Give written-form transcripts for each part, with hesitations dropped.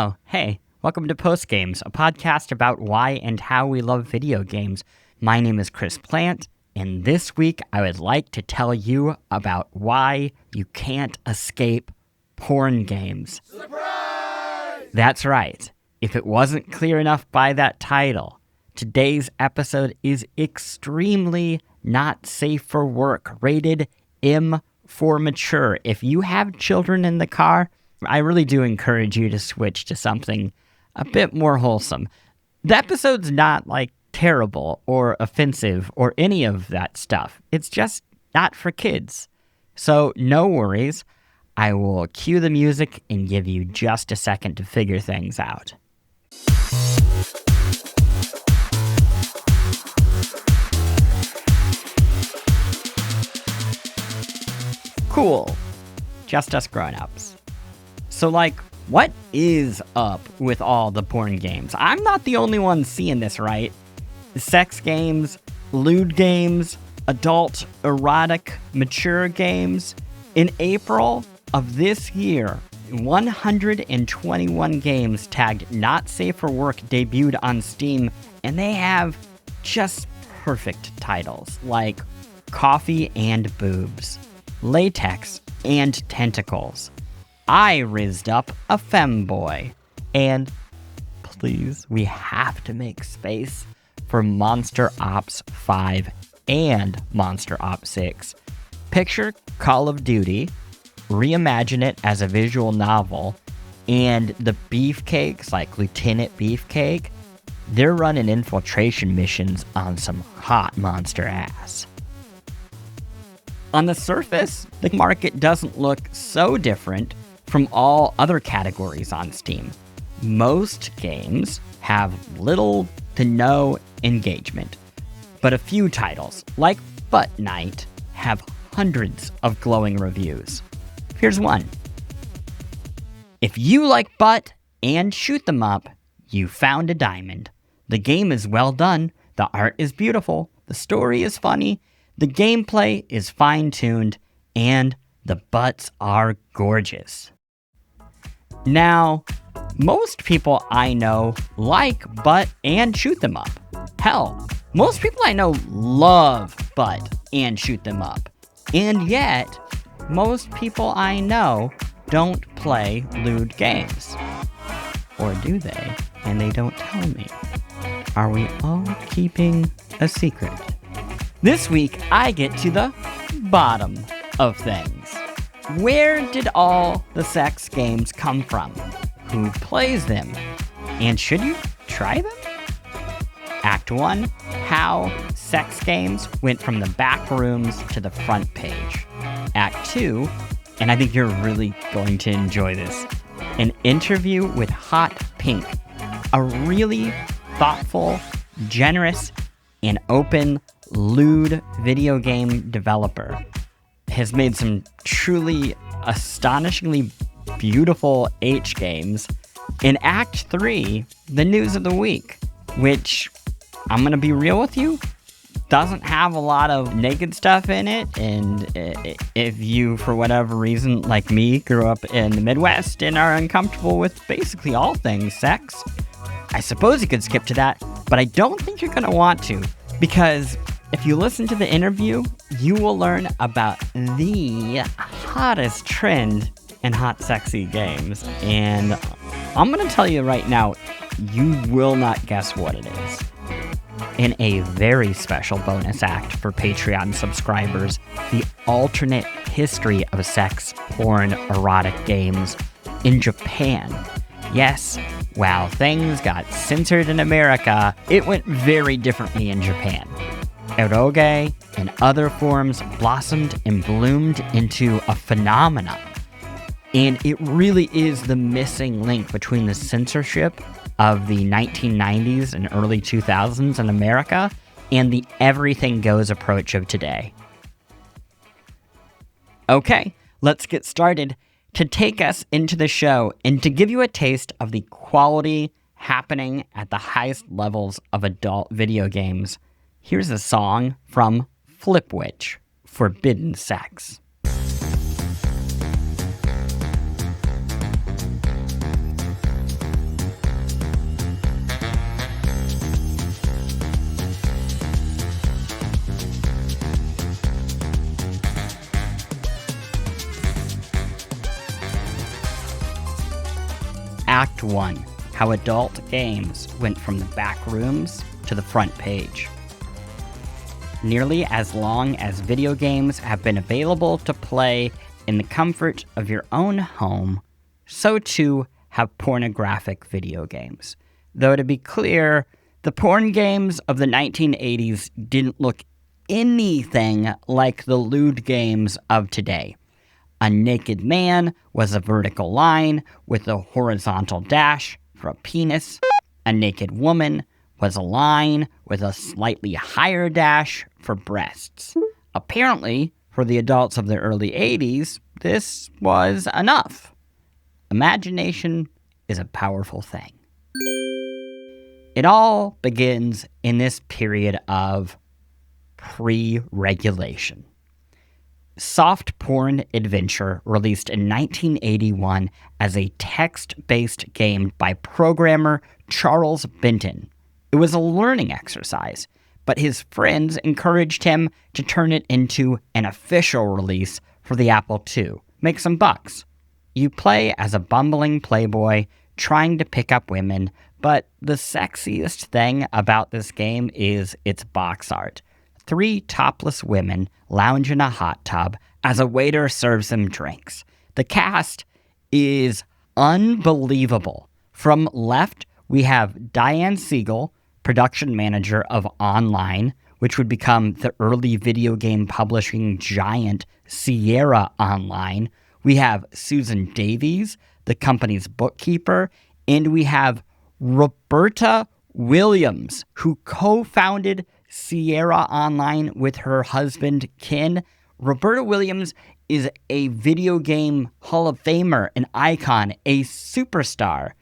Oh, hey, welcome to Post Games, a podcast about why and how we love video games. My name is Chris Plant, and this week I would like to tell you about why you can't escape porn games. Surprise! That's right. If it wasn't clear enough by that title, today's episode is extremely not safe for work, rated M for mature. If you have children in the car, I really do encourage you to switch to something a bit more wholesome. The episode's not, terrible or offensive or any of that stuff. It's just not for kids. So no worries. I will cue the music and give you just a second to figure things out. Cool. Just us grown-ups. So, what is up with all the porn games? I'm not the only one seeing this, right? Sex games, lewd games, adult, erotic, mature games. In April of this year, 121 games tagged Not Safe for Work debuted on Steam, and they have just perfect titles like Coffee and Boobs, Latex and Tentacles, I Rizzed Up a Femboy, and please, we have to make space for Monster Ops 5 and Monster Ops 6. Picture Call of Duty, reimagine it as a visual novel, and the beefcakes like Lieutenant Beefcake, they're running infiltration missions on some hot monster ass. On the surface, the market doesn't look so different from all other categories on Steam. Most games have little to no engagement, but a few titles, like Butt Night, have hundreds of glowing reviews. Here's one. If you like butt and shoot them up, you found a diamond. The game is well done, the art is beautiful, the story is funny, the gameplay is fine-tuned, and the butts are gorgeous. Now, most people I know like butt and shoot them up. Hell, most people I know love butt and shoot them up. And yet, most people I know don't play lewd games. Or do they? And they don't tell me. Are we all keeping a secret? This week, I get to the bottom of things. Where did all the sex games come from? Who plays them? And should you try them? Act 1, how sex games went from the back rooms to the front page. Act 2, and I think you're really going to enjoy this, an interview with Hot Pink, a really thoughtful, generous, and open lewd video game developer. Has made some truly astonishingly beautiful H games. In Act 3, the news of the week, which, I'm going to be real with you, doesn't have a lot of naked stuff in it, and if you, for whatever reason, like me, grew up in the Midwest and are uncomfortable with basically all things sex, I suppose you could skip to that, but I don't think you're going to want to, because if you listen to the interview, you will learn about the hottest trend in hot, sexy games. And I'm going to tell you right now, you will not guess what it is. In a very special bonus act for Patreon subscribers, the alternate history of sex, porn, erotic games in Japan. Yes, while things got censored in America, it went very differently in Japan. Eroge and other forms blossomed and bloomed into a phenomenon. And it really is the missing link between the censorship of the 1990s and early 2000s in America and the everything goes approach of today. Okay, let's get started. To take us into the show and to give you a taste of the quality happening at the highest levels of adult video games, here's a song from Flipwitch, Forbidden Sex. Act 1, how adult games went from the back rooms to the front page. Nearly as long as video games have been available to play in the comfort of your own home, so too have pornographic video games. Though to be clear, the porn games of the 1980s didn't look anything like the lewd games of today. A naked man was a vertical line with a horizontal dash for a penis. A naked woman was a line with a slightly higher dash for breasts. Apparently, for the adults of the early 80s, this was enough. Imagination is a powerful thing. It all begins in this period of pre-regulation. Soft Porn Adventure, released in 1981 as a text-based game by programmer Charles Benton. It was a learning exercise, but his friends encouraged him to turn it into an official release for the Apple II. Make some bucks. You play as a bumbling playboy trying to pick up women, but the sexiest thing about this game is its box art. 3 topless women lounge in a hot tub as a waiter serves them drinks. The cast is unbelievable. From left, we have Diane Siegel, production manager of Online, which would become the early video game publishing giant Sierra Online. We have Susan Davies, the company's bookkeeper, and we have Roberta Williams, who co-founded Sierra Online with her husband, Ken. Roberta Williams is a video game Hall of Famer, an icon, a superstar.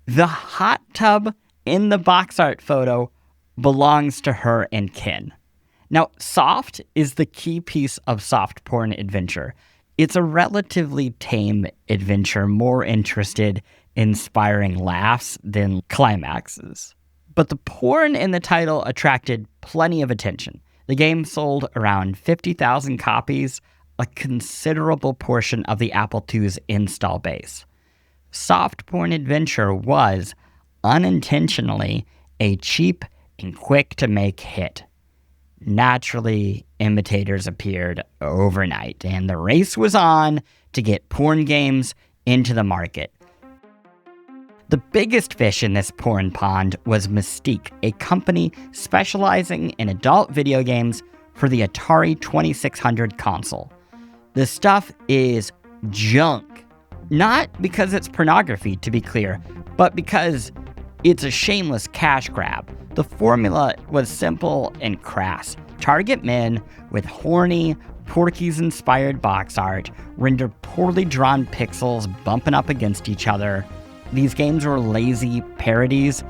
The hot tub in the box art photo belongs to her and Ken. Now, soft is the key piece of Soft Porn Adventure. It's a relatively tame adventure, more interested in inspiring laughs than climaxes. But the porn in the title attracted plenty of attention. The game sold around 50,000 copies, a considerable portion of the Apple II's install base. Soft Porn Adventure was, unintentionally, a cheap and quick-to-make hit. Naturally, imitators appeared overnight, and the race was on to get porn games into the market. The biggest fish in this porn pond was Mystique, a company specializing in adult video games for the Atari 2600 console. The stuff is junk. Not because it's pornography, to be clear, but because it's a shameless cash grab. The formula was simple and crass. Target men with horny, Porky's-inspired box art, render poorly drawn pixels bumping up against each other. These games were lazy parodies,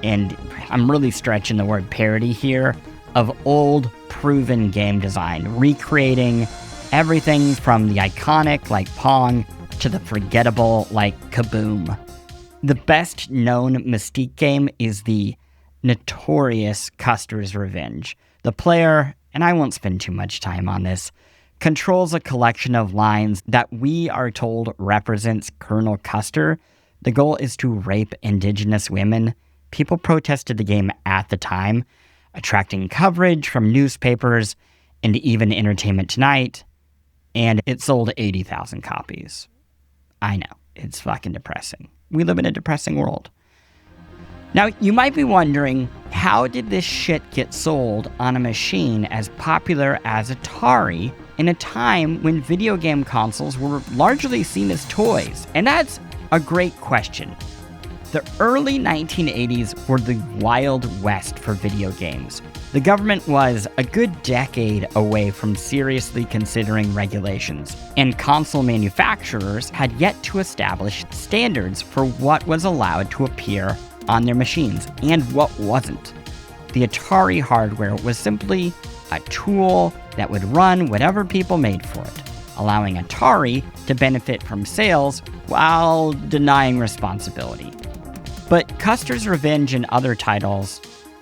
and I'm really stretching the word parody here, of old, proven game design, recreating everything from the iconic, like Pong, to the forgettable, like Kaboom. The best known Mystique game is the notorious Custer's Revenge. The player, and I won't spend too much time on this, controls a collection of lines that we are told represents Colonel Custer. The goal is to rape indigenous women. People protested the game at the time, attracting coverage from newspapers and even Entertainment Tonight, and it sold 80,000 copies. I know, it's fucking depressing. We live in a depressing world. Now, you might be wondering, how did this shit get sold on a machine as popular as Atari in a time when video game consoles were largely seen as toys? And that's a great question. The early 1980s were the Wild West for video games. The government was a good decade away from seriously considering regulations, and console manufacturers had yet to establish standards for what was allowed to appear on their machines and what wasn't. The Atari hardware was simply a tool that would run whatever people made for it, allowing Atari to benefit from sales while denying responsibility. But Custer's Revenge and other titles,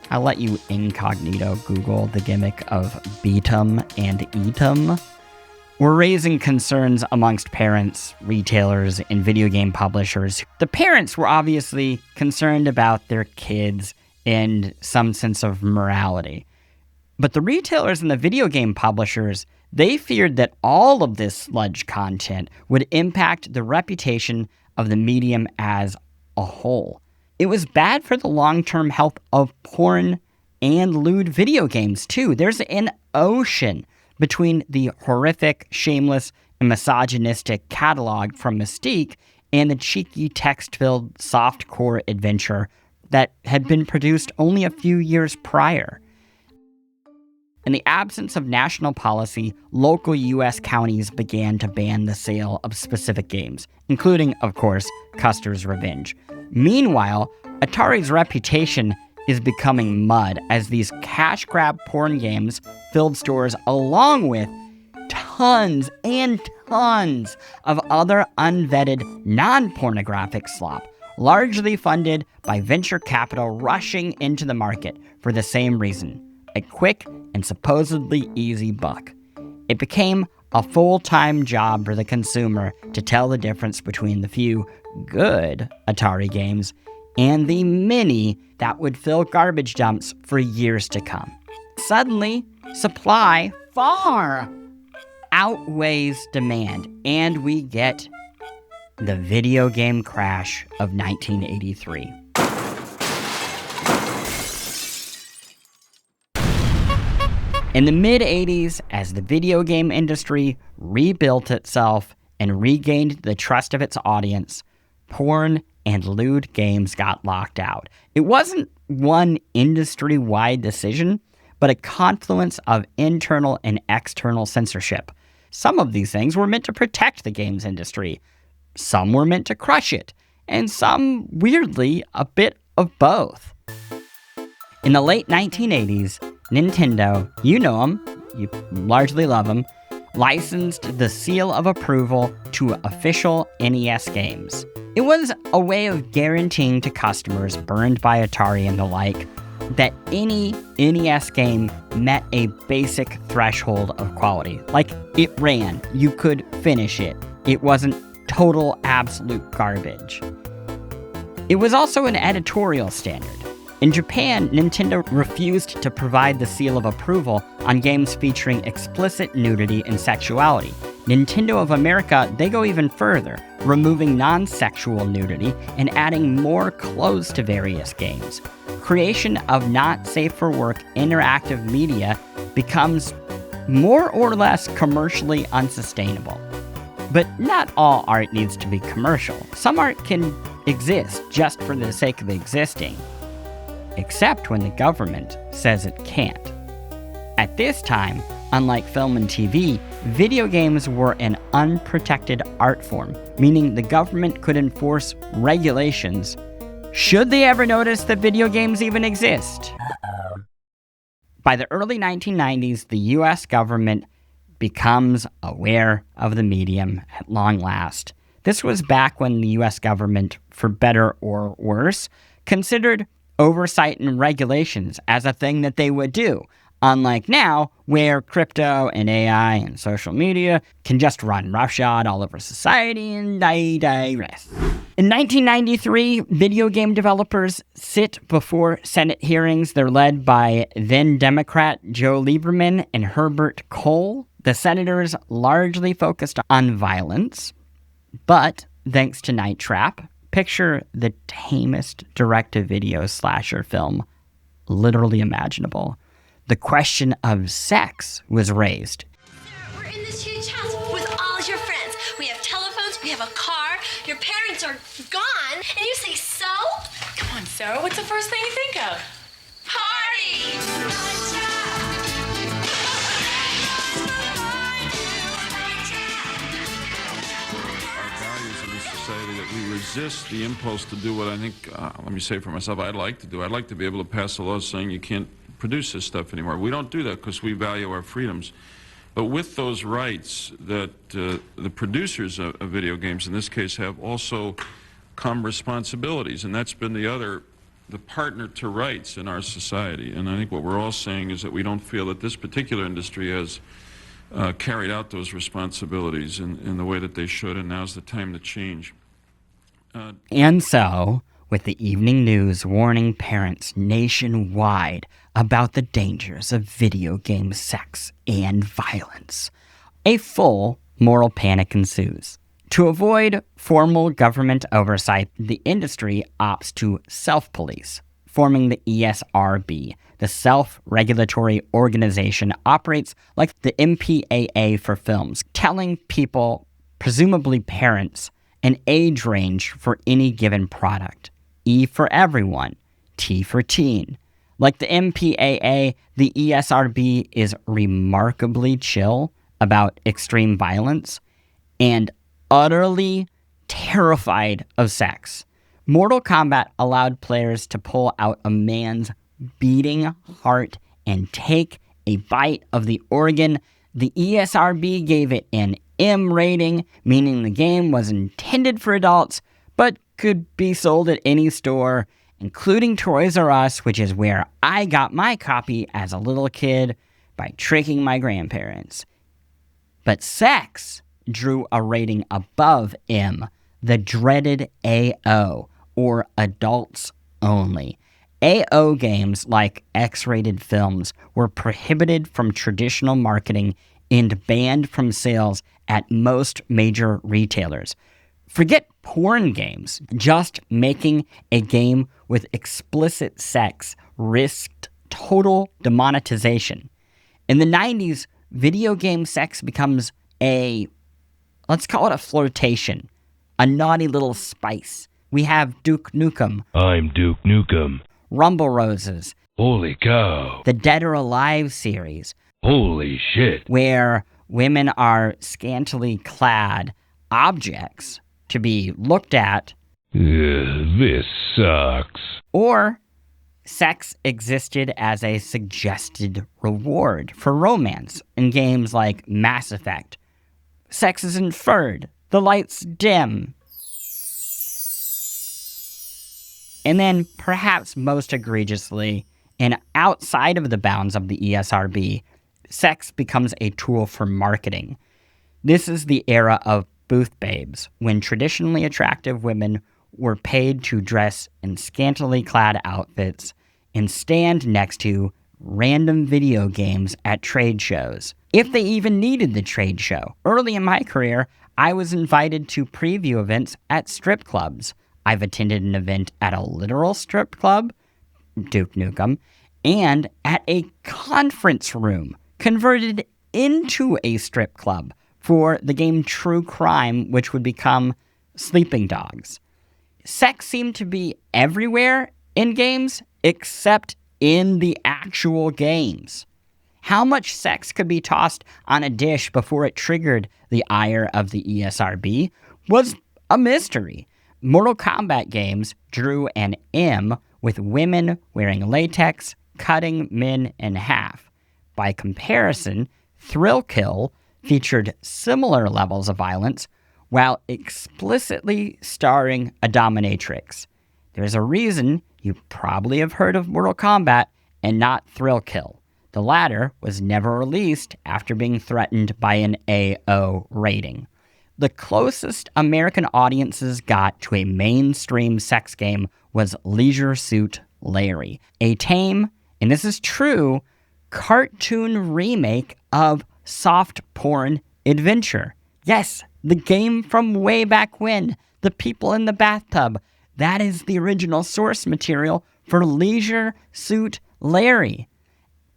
I'll let you incognito Google the gimmick of beat 'em and eat 'em, were raising concerns amongst parents, retailers, and video game publishers. The parents were obviously concerned about their kids and some sense of morality. But the retailers and the video game publishers, they feared that all of this sludge content would impact the reputation of the medium as a whole. It was bad for the long-term health of porn and lewd video games, too. There's an ocean between the horrific, shameless, and misogynistic catalog from Mystique and the cheeky, text-filled, soft-core adventure that had been produced only a few years prior. In the absence of national policy, local U.S. counties began to ban the sale of specific games, including, of course, Custer's Revenge. Meanwhile, Atari's reputation is becoming mud as these cash grab porn games filled stores along with tons and tons of other unvetted, non-pornographic slop, largely funded by venture capital rushing into the market for the same reason: a quick and supposedly easy buck. It became a full-time job for the consumer to tell the difference between the few good Atari games and the many that would fill garbage dumps for years to come. Suddenly, supply far outweighs demand, and we get the video game crash of 1983. In the mid-'80s, as the video game industry rebuilt itself and regained the trust of its audience, porn and lewd games got locked out. It wasn't one industry-wide decision, but a confluence of internal and external censorship. Some of these things were meant to protect the games industry. Some were meant to crush it. And some, weirdly, a bit of both. In the late 1980s, Nintendo, you know them, you largely love them, licensed the seal of approval to official NES games. It was a way of guaranteeing to customers burned by Atari and the like that any NES game met a basic threshold of quality. Like, it ran, you could finish it, it wasn't total absolute garbage. It was also an editorial standard. In Japan, Nintendo refused to provide the seal of approval on games featuring explicit nudity and sexuality. Nintendo of America, they go even further, removing non-sexual nudity and adding more clothes to various games. Creation of not safe for work interactive media becomes more or less commercially unsustainable. But not all art needs to be commercial. Some art can exist just for the sake of existing. Except when the government says it can't. At this time, unlike film and TV, video games were an unprotected art form, meaning the government could enforce regulations should they ever notice that video games even exist. By the early 1990s, the US government becomes aware of the medium at long last. This was back when the US government, for better or worse, considered oversight and regulations as a thing that they would do, unlike now, where crypto and AI and social media can just run roughshod all over society, and I digress. In 1993, video game developers sit before Senate hearings. They're led by then-Democrat Joe Lieberman and Herbert Kohl. The senators largely focused on violence, but thanks to Night Trap, picture the tamest direct-to-video slasher film literally imaginable. The question of sex was raised. Sarah, we're in this huge house with all your friends. We have telephones, we have a car, your parents are gone, and you say so? Come on, Sarah, what's the first thing you think of? Party! That we resist the impulse to do what I think, let me say for myself, I'd like to do. I'd like to be able to pass a law saying you can't produce this stuff anymore. We don't do that because we value our freedoms. But with those rights that the producers of video games, in this case, have also come responsibilities. And that's been the partner to rights in our society. And I think what we're all saying is that we don't feel that this particular industry has carried out those responsibilities in the way that they should, and now's the time to change. And so, with the evening news warning parents nationwide about the dangers of video game sex and violence, a full moral panic ensues. To avoid formal government oversight, the industry opts to self-police, forming the ESRB. The self-regulatory organization operates like the MPAA for films, telling people, presumably parents, an age range for any given product. E for everyone, T for teen. Like the MPAA, the ESRB is remarkably chill about extreme violence and utterly terrified of sex. Mortal Kombat allowed players to pull out a man's beating heart and take a bite of the organ. The ESRB gave it an M rating, meaning the game was intended for adults, but could be sold at any store, including Toys R Us, which is where I got my copy as a little kid by tricking my grandparents. But sex drew a rating above M, the dreaded AO, or adults only. AO games, like X-rated films, were prohibited from traditional marketing and banned from sales at most major retailers. Forget porn games. Just making a game with explicit sex risked total demonetization. In the 90s, video game sex becomes let's call it a flirtation, a naughty little spice. We have Duke Nukem. I'm Duke Nukem. Rumble Roses. Holy cow. The Dead or Alive series. Holy shit. Where women are scantily clad objects to be looked at. This sucks. Or sex existed as a suggested reward for romance in games like Mass Effect. Sex is inferred. The lights dim. And then, perhaps most egregiously, and outside of the bounds of the ESRB, sex becomes a tool for marketing. This is the era of booth babes, when traditionally attractive women were paid to dress in scantily clad outfits and stand next to random video games at trade shows, if they even needed the trade show. Early in my career, I was invited to preview events at strip clubs. I've attended an event at a literal strip club, Duke Nukem, and at a conference room converted into a strip club for the game True Crime, which would become Sleeping Dogs. Sex seemed to be everywhere in games except in the actual games. How much sex could be tossed on a dish before it triggered the ire of the ESRB was a mystery. Mortal Kombat games drew an M with women wearing latex, cutting men in half. By comparison, Thrill Kill featured similar levels of violence while explicitly starring a dominatrix. There's a reason you probably have heard of Mortal Kombat and not Thrill Kill. The latter was never released after being threatened by an AO rating. The closest American audiences got to a mainstream sex game was Leisure Suit Larry, a tame, and this is true, cartoon remake of soft porn adventure. Yes, the game from way back when, the people in the bathtub. That is the original source material for Leisure Suit Larry.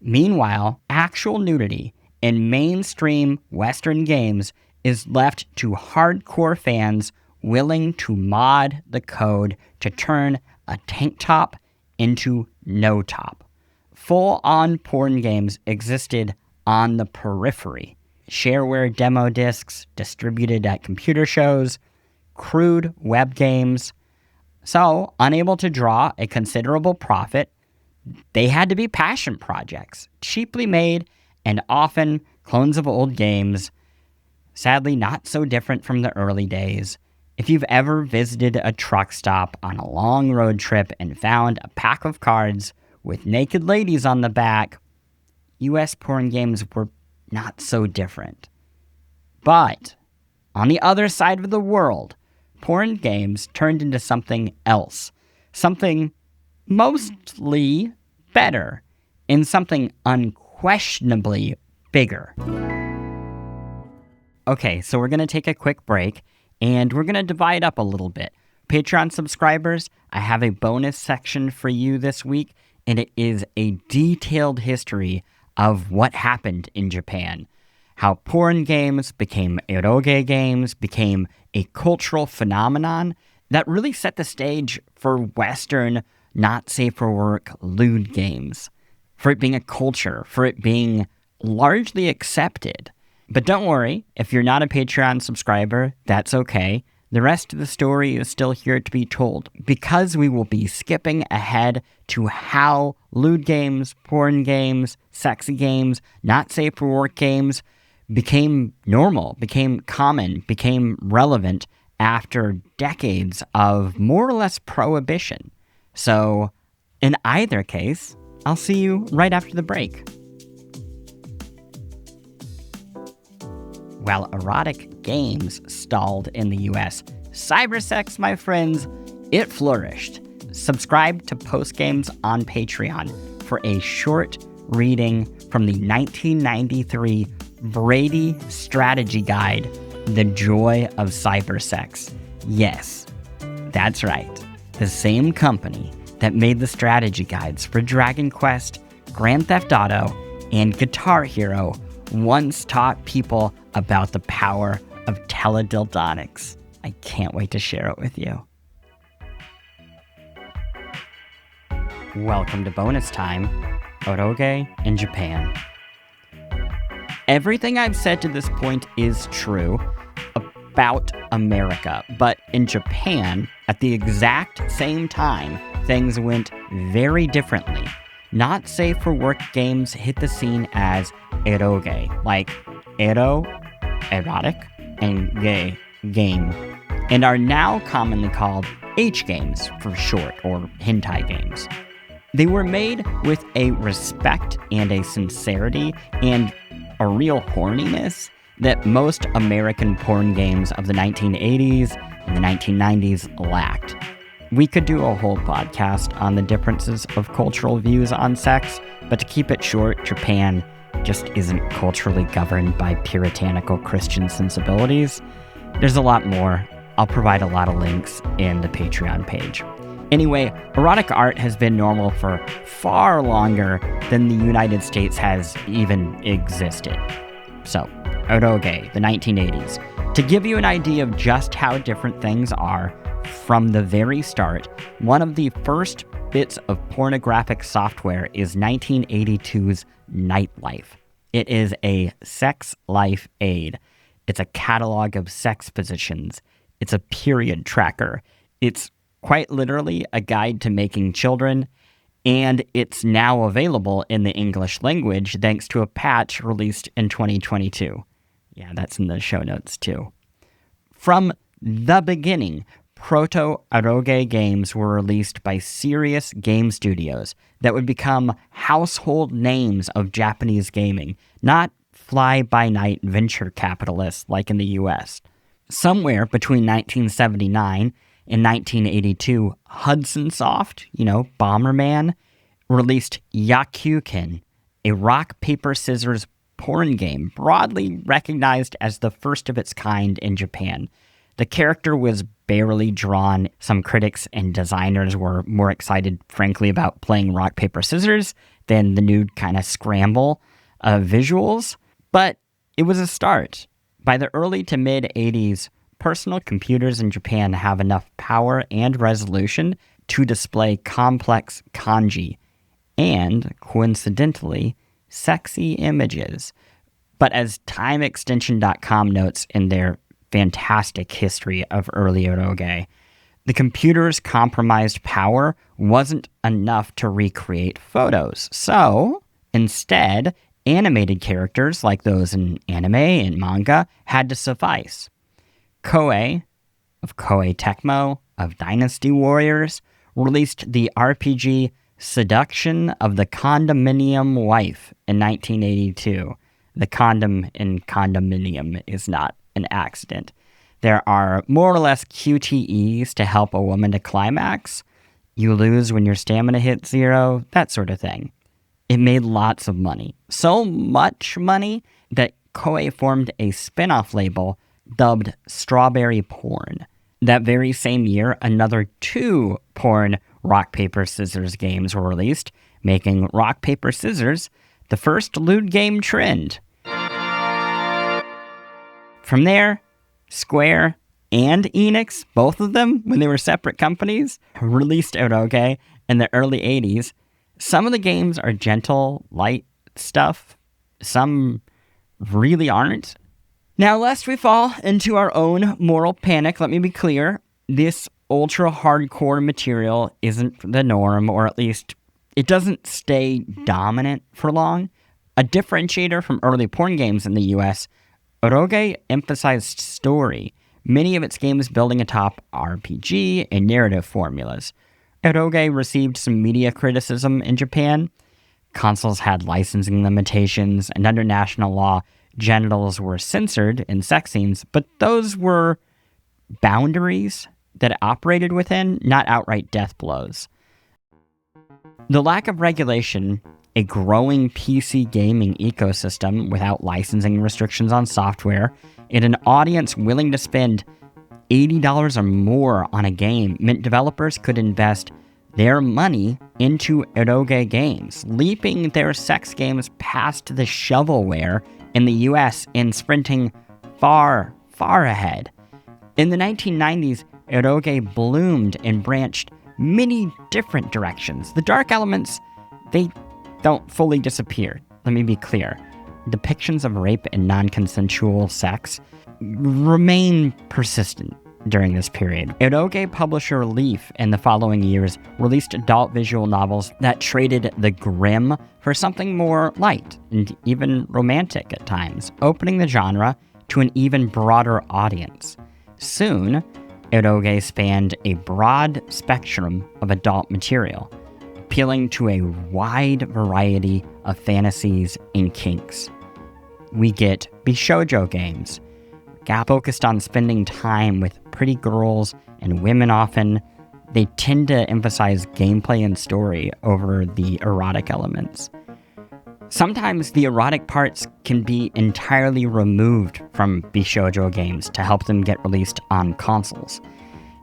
Meanwhile, actual nudity in mainstream Western games is left to hardcore fans willing to mod the code to turn a tank top into no top. Full-on porn games existed on the periphery. Shareware demo discs distributed at computer shows, crude web games. So, unable to draw a considerable profit, they had to be passion projects, cheaply made and often clones of old games. Sadly, not so different from the early days. If you've ever visited a truck stop on a long road trip and found a pack of cards with naked ladies on the back, US porn games were not so different. But on the other side of the world, porn games turned into something else, something mostly better, and something unquestionably bigger. Okay, so we're going to take a quick break, and we're going to divide up a little bit. Patreon subscribers, I have a bonus section for you this week, and it is a detailed history of what happened in Japan. How porn games became eroge games, became a cultural phenomenon that really set the stage for Western, not safe for work, lewd games. For it being a culture, for it being largely accepted. But don't worry, if you're not a Patreon subscriber, that's okay. The rest of the story is still here to be told, because we will be skipping ahead to how lewd games, porn games, sexy games, not safe for work games became normal, became common, became relevant after decades of more or less prohibition. So, in either case, I'll see you right after the break. While erotic games stalled in the US, cybersex, my friends, it flourished. Subscribe to Postgames on Patreon for a short reading from the 1993 Brady Strategy Guide, The Joy of Cybersex. Yes, that's right. The same company that made the strategy guides for Dragon Quest, Grand Theft Auto, and Guitar Hero once taught people about the power of teledildonics. I can't wait to share it with you. Welcome to Bonus Time, Eroge in Japan. Everything I've said to this point is true about America, but in Japan, at the exact same time, things went very differently. Not safe for work games hit the scene as eroge, like ero, erotic, and ge, game, and are now commonly called H games for short, or hentai games. They were made with a respect and a sincerity and a real horniness that most American porn games of the 1980s and the 1990s lacked. We could do a whole podcast on the differences of cultural views on sex, but to keep it short, Japan just isn't culturally governed by puritanical Christian sensibilities. There's a lot more. I'll provide a lot of links in the Patreon page. Anyway, erotic art has been normal for far longer than the United States has even existed. So, eroge, the 1980s. To give you an idea of just how different things are, from the very start, one of the first bits of pornographic software is 1982's Nightlife. It is a sex life aid. It's a catalog of sex positions. It's a period tracker. It's quite literally a guide to making children, and it's now available in the English language thanks to a patch released in 2022. Yeah, that's in the show notes too. From the beginning, proto-eroge games were released by serious game studios that would become household names of Japanese gaming, not fly-by-night venture capitalists like in the US. Somewhere between 1979 and 1982, Hudson Soft, Bomberman, released Yakuken, a rock, paper, scissors porn game broadly recognized as the first of its kind in Japan. The character was barely drawn. Some critics and designers were more excited, frankly, about playing rock, paper, scissors than the new kind of scramble visuals. But it was a start. By the early to mid-80s, personal computers in Japan have enough power and resolution to display complex kanji and, coincidentally, sexy images. But as TimeExtension.com notes in their fantastic history of early eroge, the computer's compromised power wasn't enough to recreate photos. So, instead, animated characters like those in anime and manga had to suffice. Koei, of Koei Tecmo, of Dynasty Warriors, released the RPG Seduction of the Condominium Wife in 1982. the condom in condominium is not an accident. There are more or less QTEs to help a woman to climax. You lose when your stamina hits 0, that sort of thing. It made lots of money. So much money that Koei formed a spin-off label dubbed Strawberry Porn. That very same year, another 2 porn rock, paper, scissors games were released, making rock, paper, scissors the first lewd game trend. From there, Square and Enix, both of them, when they were separate companies, released eroge in the early 80s. Some of the games are gentle, light stuff. Some really aren't. Now, lest we fall into our own moral panic, let me be clear. This ultra-hardcore material isn't the norm, or at least it doesn't stay dominant for long. A differentiator from early porn games in the US, eroge emphasized story, many of its games building atop RPG and narrative formulas. Eroge received some media criticism in Japan. Consoles had licensing limitations, and under national law, genitals were censored in sex scenes, but those were boundaries that it operated within, not outright death blows. The lack of regulation, a growing PC gaming ecosystem without licensing restrictions on software, and an audience willing to spend $80 or more on a game meant developers could invest their money into eroge games, leaping their sex games past the shovelware in the US and sprinting far, far ahead. In the 1990s, eroge bloomed and branched many different directions. The dark elements, they don't fully disappear. Let me be clear. Depictions of rape and non-consensual sex remain persistent during this period. Eroge publisher Leaf in the following years released adult visual novels that traded the grim for something more light and even romantic at times, opening the genre to an even broader audience. Soon, eroge spanned a broad spectrum of adult material, appealing to a wide variety of fantasies and kinks. We get bishoujo games, focused on spending time with pretty girls and women often. They tend to emphasize gameplay and story over the erotic elements. Sometimes the erotic parts can be entirely removed from bishoujo games to help them get released on consoles.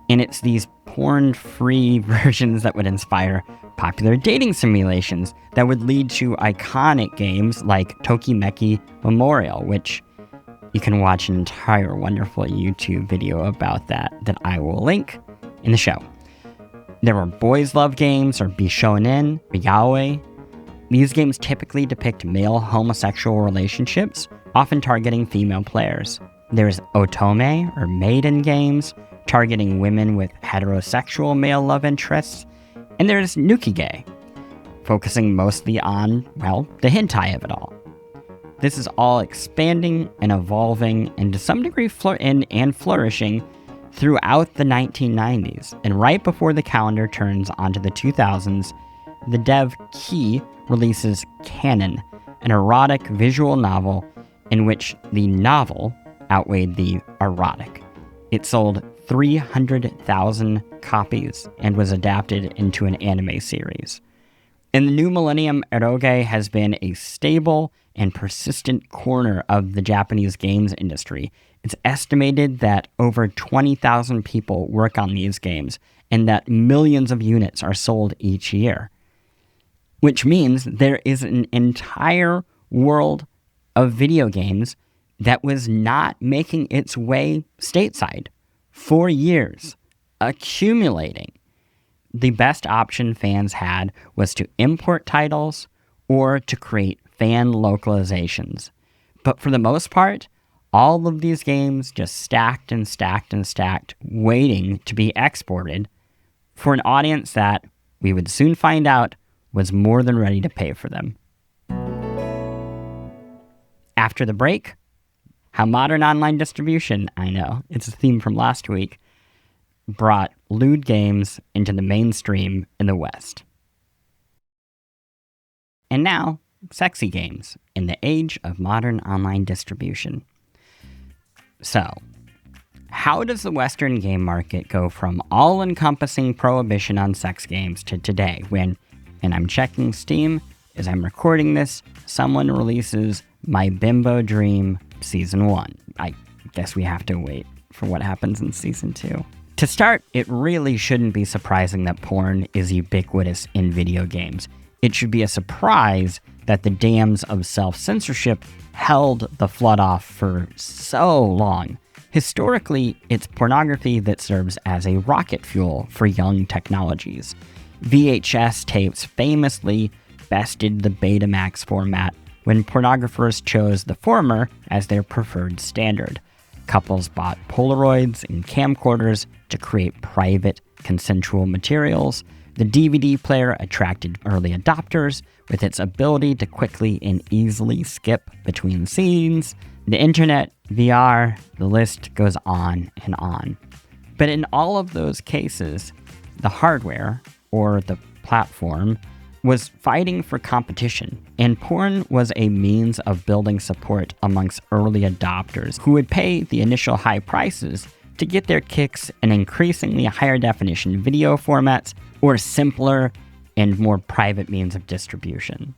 And it's these porn-free versions that would inspire popular dating simulations that would lead to iconic games like Tokimeki Memorial, which you can watch an entire wonderful YouTube video about that I will link in the show. There were boys love games, or bishonen, yaoi. These games typically depict male homosexual relationships, often targeting female players. There's otome, or maiden games, targeting women with heterosexual male love interests. And there's nukige, focusing mostly on, well, the hentai of it all. This is all expanding and evolving, and to some degree flourishing throughout the 1990s. And right before the calendar turns onto the 2000s, the dev Key releases Canon, an erotic visual novel in which the novel outweighed the erotic. It sold 300,000 copies and was adapted into an anime series. In the new millennium, eroge has been a stable and persistent corner of the Japanese games industry. It's estimated that over 20,000 people work on these games and that millions of units are sold each year. Which means there is an entire world of video games that was not making its way stateside for years, accumulating. The best option fans had was to import titles or to create fan localizations. But for the most part, all of these games just stacked and stacked and stacked, waiting to be exported for an audience that, we would soon find out, was more than ready to pay for them. After the break, how modern online distribution, I know, it's a theme from last week, brought lewd games into the mainstream in the West. And now, sexy games in the age of modern online distribution. So, how does the Western game market go from all-encompassing prohibition on sex games to today when, and I'm checking Steam as I'm recording this, someone releases My Bimbo Dream Season 1. I guess we have to wait for what happens in Season 2. To start, it really shouldn't be surprising that porn is ubiquitous in video games. It should be a surprise that the dams of self-censorship held the flood off for so long. Historically, it's pornography that serves as a rocket fuel for young technologies. VHS tapes famously bested the Betamax format when pornographers chose the former as their preferred standard. Couples bought Polaroids and camcorders to create private, consensual materials. The DVD player attracted early adopters with its ability to quickly and easily skip between scenes. The internet, VR, the list goes on and on. But in all of those cases, the hardware, or the platform, was fighting for competition, and porn was a means of building support amongst early adopters who would pay the initial high prices to get their kicks in increasingly higher definition video formats or simpler and more private means of distribution.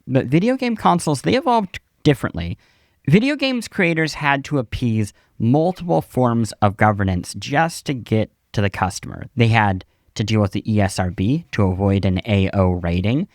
But video game consoles, they evolved differently. Video games creators had to appease multiple forms of governance just to get to the customer. They had to deal with the ESRB to avoid an AO rating.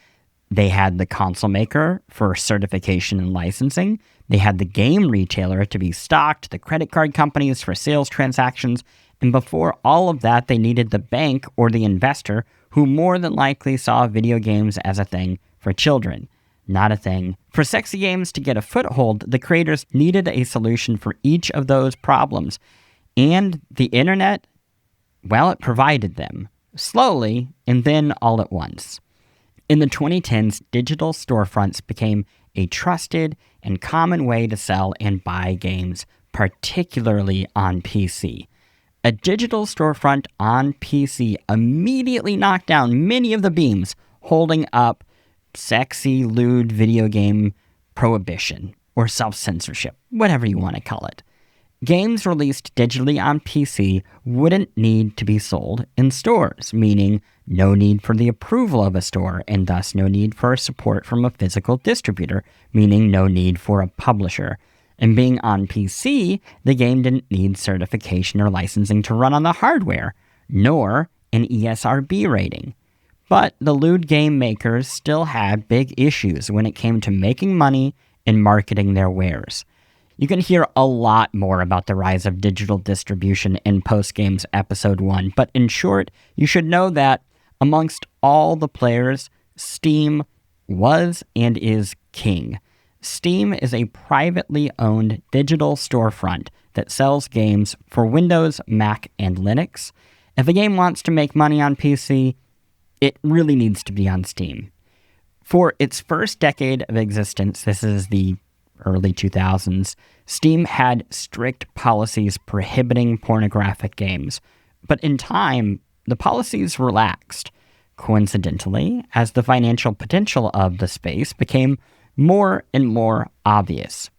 They had the console maker for certification and licensing. They had the game retailer to be stocked, the credit card companies for sales transactions, and before all of that, they needed the bank or the investor who more than likely saw video games as a thing for children, not a thing for sexy games. To get a foothold, the creators needed a solution for each of those problems, and the internet, well, it provided them. Slowly, and then all at once. In the 2010s, digital storefronts became a trusted and common way to sell and buy games, particularly on PC. A digital storefront on PC immediately knocked down many of the beams holding up sexy, lewd video game prohibition, or self-censorship, whatever you want to call it. Games released digitally on PC wouldn't need to be sold in stores, meaning no need for the approval of a store, and thus no need for support from a physical distributor, meaning no need for a publisher. And being on PC, the game didn't need certification or licensing to run on the hardware, nor an ESRB rating. But the lewd game makers still had big issues when it came to making money and marketing their wares. You can hear a lot more about the rise of digital distribution in Post Games Episode 1, but in short, you should know that amongst all the players, Steam was and is king. Steam is a privately owned digital storefront that sells games for Windows, Mac, and Linux. If a game wants to make money on PC, it really needs to be on Steam. For its first decade of existence, this is the early 2000s, Steam had strict policies prohibiting pornographic games. But in time, the policies relaxed, coincidentally, as the financial potential of the space became more and more obvious.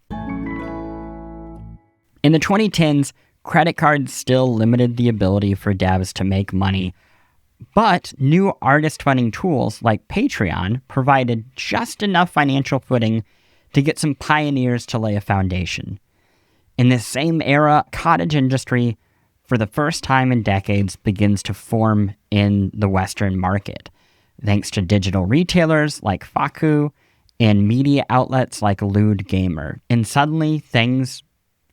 In the 2010s, credit cards still limited the ability for devs to make money, but new artist funding tools like Patreon provided just enough financial footing to get some pioneers to lay a foundation. In this same era, cottage industry, for the first time in decades, begins to form in the Western market, thanks to digital retailers like Faku and media outlets like Lewd Gamer. And suddenly, things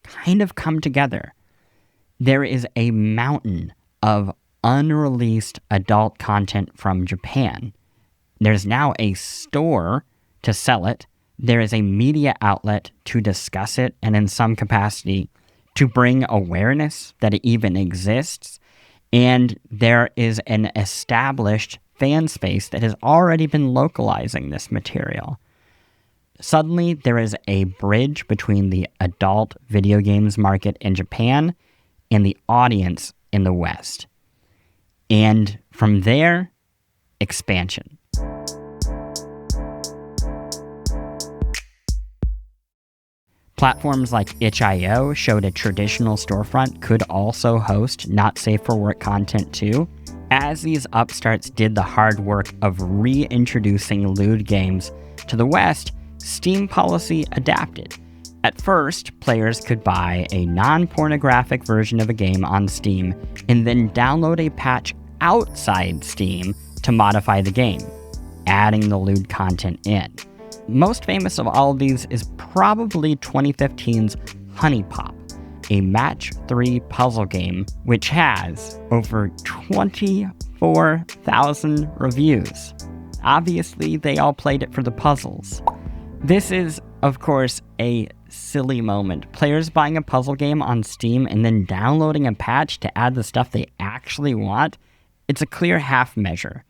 kind of come together. There is a mountain of unreleased adult content from Japan. There's now a store to sell it. There is a media outlet to discuss it, and in some capacity, to bring awareness that it even exists. And there is an established fan space that has already been localizing this material. Suddenly, there is a bridge between the adult video games market in Japan and the audience in the West. And from there, expansion. Platforms like itch.io showed a traditional storefront could also host not safe for work content too, as these upstarts did the hard work of reintroducing lewd games to the West. Steam policy adapted. At first, players could buy a non-pornographic version of a game on Steam and then download a patch outside Steam to modify the game, adding the lewd content in. Most famous of all of these is probably 2015's Honey Pop, a match 3 puzzle game which has over 24,000 reviews. Obviously, they all played it for the puzzles. This is, of course, a silly moment. Players buying a puzzle game on Steam and then downloading a patch to add the stuff they actually want. It's a clear half measure.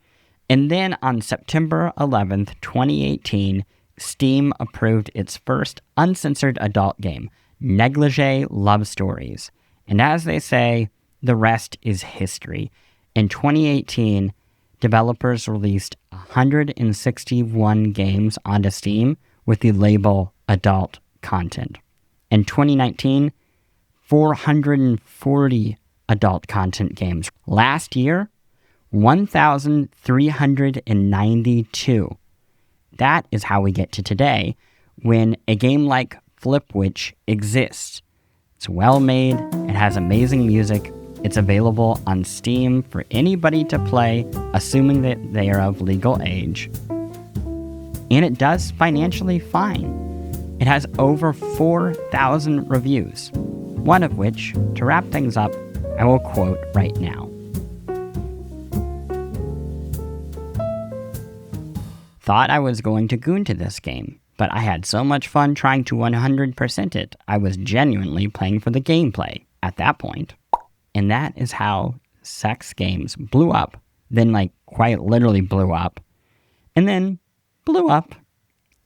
And then on September 11th, 2018, Steam approved its first uncensored adult game, Negligee Love Stories. And as they say, the rest is history. In 2018, developers released 161 games onto Steam with the label adult content. In 2019, 440 adult content games. Last year, 1,392. That is how we get to today, when a game like Flipwitch exists. It's well made, it has amazing music, it's available on Steam for anybody to play, assuming that they are of legal age. And it does financially fine. It has over 4,000 reviews, one of which, to wrap things up, I will quote right now. Thought I was going to goon to this game, but I had so much fun trying to 100% it, I was genuinely playing for the gameplay at that point. And that is how sex games blew up, then quite literally blew up, and then blew up,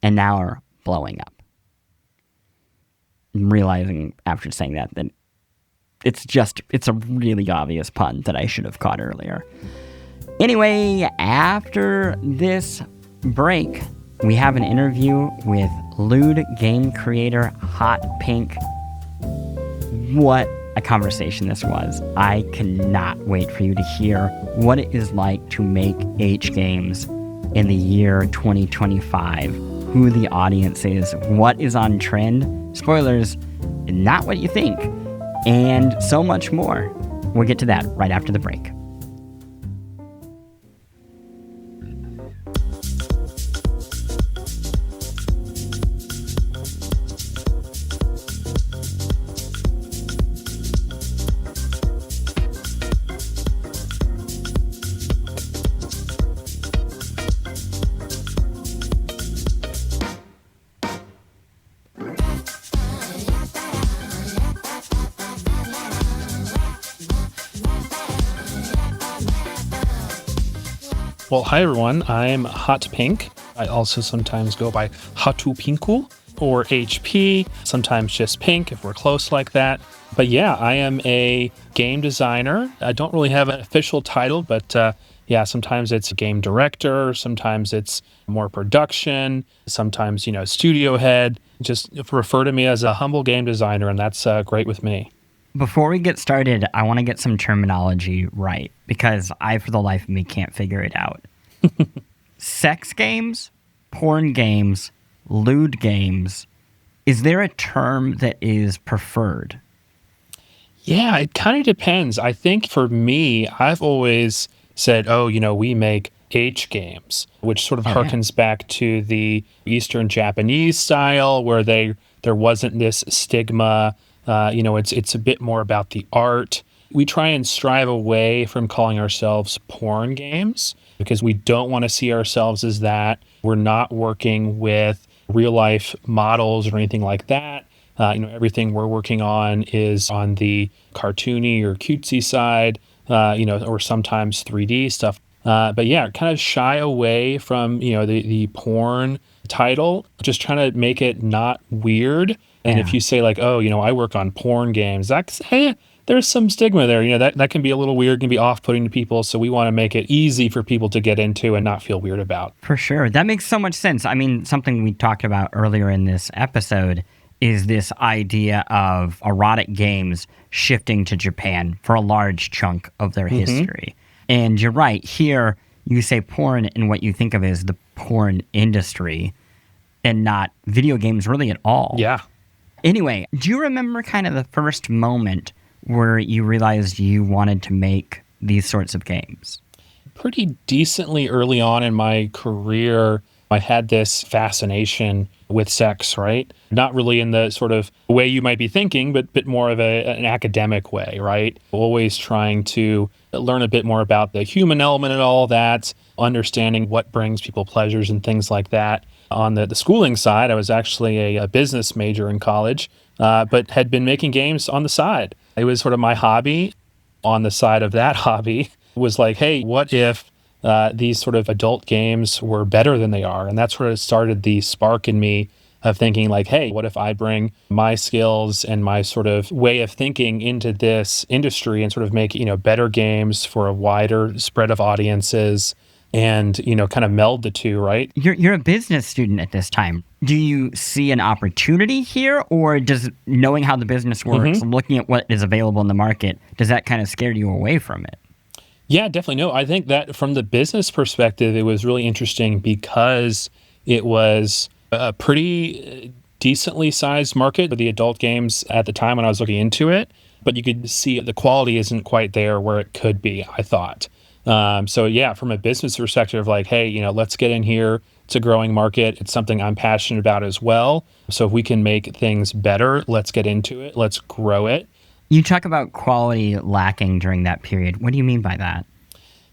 and now are blowing up. I'm realizing after saying that it's a really obvious pun that I should have caught earlier. Anyway, after this break, we have an interview with lewd game creator Hot Pink. What a conversation this was. I cannot wait for you to hear what it is like to make H games in the year 2025, who the audience is, what is on trend, spoilers, not what you think, and so much more. We'll get to that right after the break. Well, hi everyone, I'm Hot Pink. I also sometimes go by Hatu Pinku or HP, sometimes just Pink if we're close like that. But yeah, I am a game designer. I don't really have an official title, but sometimes it's game director, sometimes it's more production, sometimes, studio head. Just refer to me as a humble game designer, and that's great with me. Before we get started, I want to get some terminology right, because I, for the life of me, can't figure it out. Sex games, porn games, lewd games. Is there a term that is preferred? Yeah, it kind of depends. I think for me, I've always said, we make H games, which sort of harkens back to the Eastern Japanese style where there wasn't this stigma. It's a bit more about the art. We try and strive away from calling ourselves porn games because we don't want to see ourselves as that. We're not working with real life models or anything like that. Everything we're working on is on the cartoony or cutesy side, or sometimes 3D stuff. But yeah, kind of shy away from, the porn title, just trying to make it not weird. And if you say I work on porn games, there's some stigma there. That can be a little weird, can be off-putting to people. So we want to make it easy for people to get into and not feel weird about. For sure. That makes so much sense. I mean, something we talked about earlier in this episode is this idea of erotic games shifting to Japan for a large chunk of their history. And you're right, here you say porn and what you think of as the porn industry and not video games really at all. Yeah. Anyway, do you remember kind of the first moment where you realized you wanted to make these sorts of games? Pretty decently early on in my career, I had this fascination with sex, right? Not really in the sort of way you might be thinking, but more of an academic way, right? Always trying to learn a bit more about the human element and all that, understanding what brings people pleasures and things like that. On the schooling side, I was actually a business major in college, but had been making games on the side. It was sort of my hobby. On the side of that hobby was like, hey, what if these sort of adult games were better than they are? And that's where it started the spark in me of thinking like, hey, what if I bring my skills and my sort of way of thinking into this industry and sort of make, better games for a wider spread of audiences and, kind of meld the two, right? You're a business student at this time. Do you see an opportunity here, or does knowing how the business works, looking at what is available in the market, does that kind of scare you away from it? Yeah, definitely. No, I think that from the business perspective, it was really interesting because it was a pretty decently sized market for the adult games at the time when I was looking into it. But you could see the quality isn't quite there where it could be, I thought. So yeah, from a business perspective, like, hey, let's get in here. It's a growing market. It's something I'm passionate about as well. So if we can make things better, let's get into it. Let's grow it. You talk about quality lacking during that period. What do you mean by that?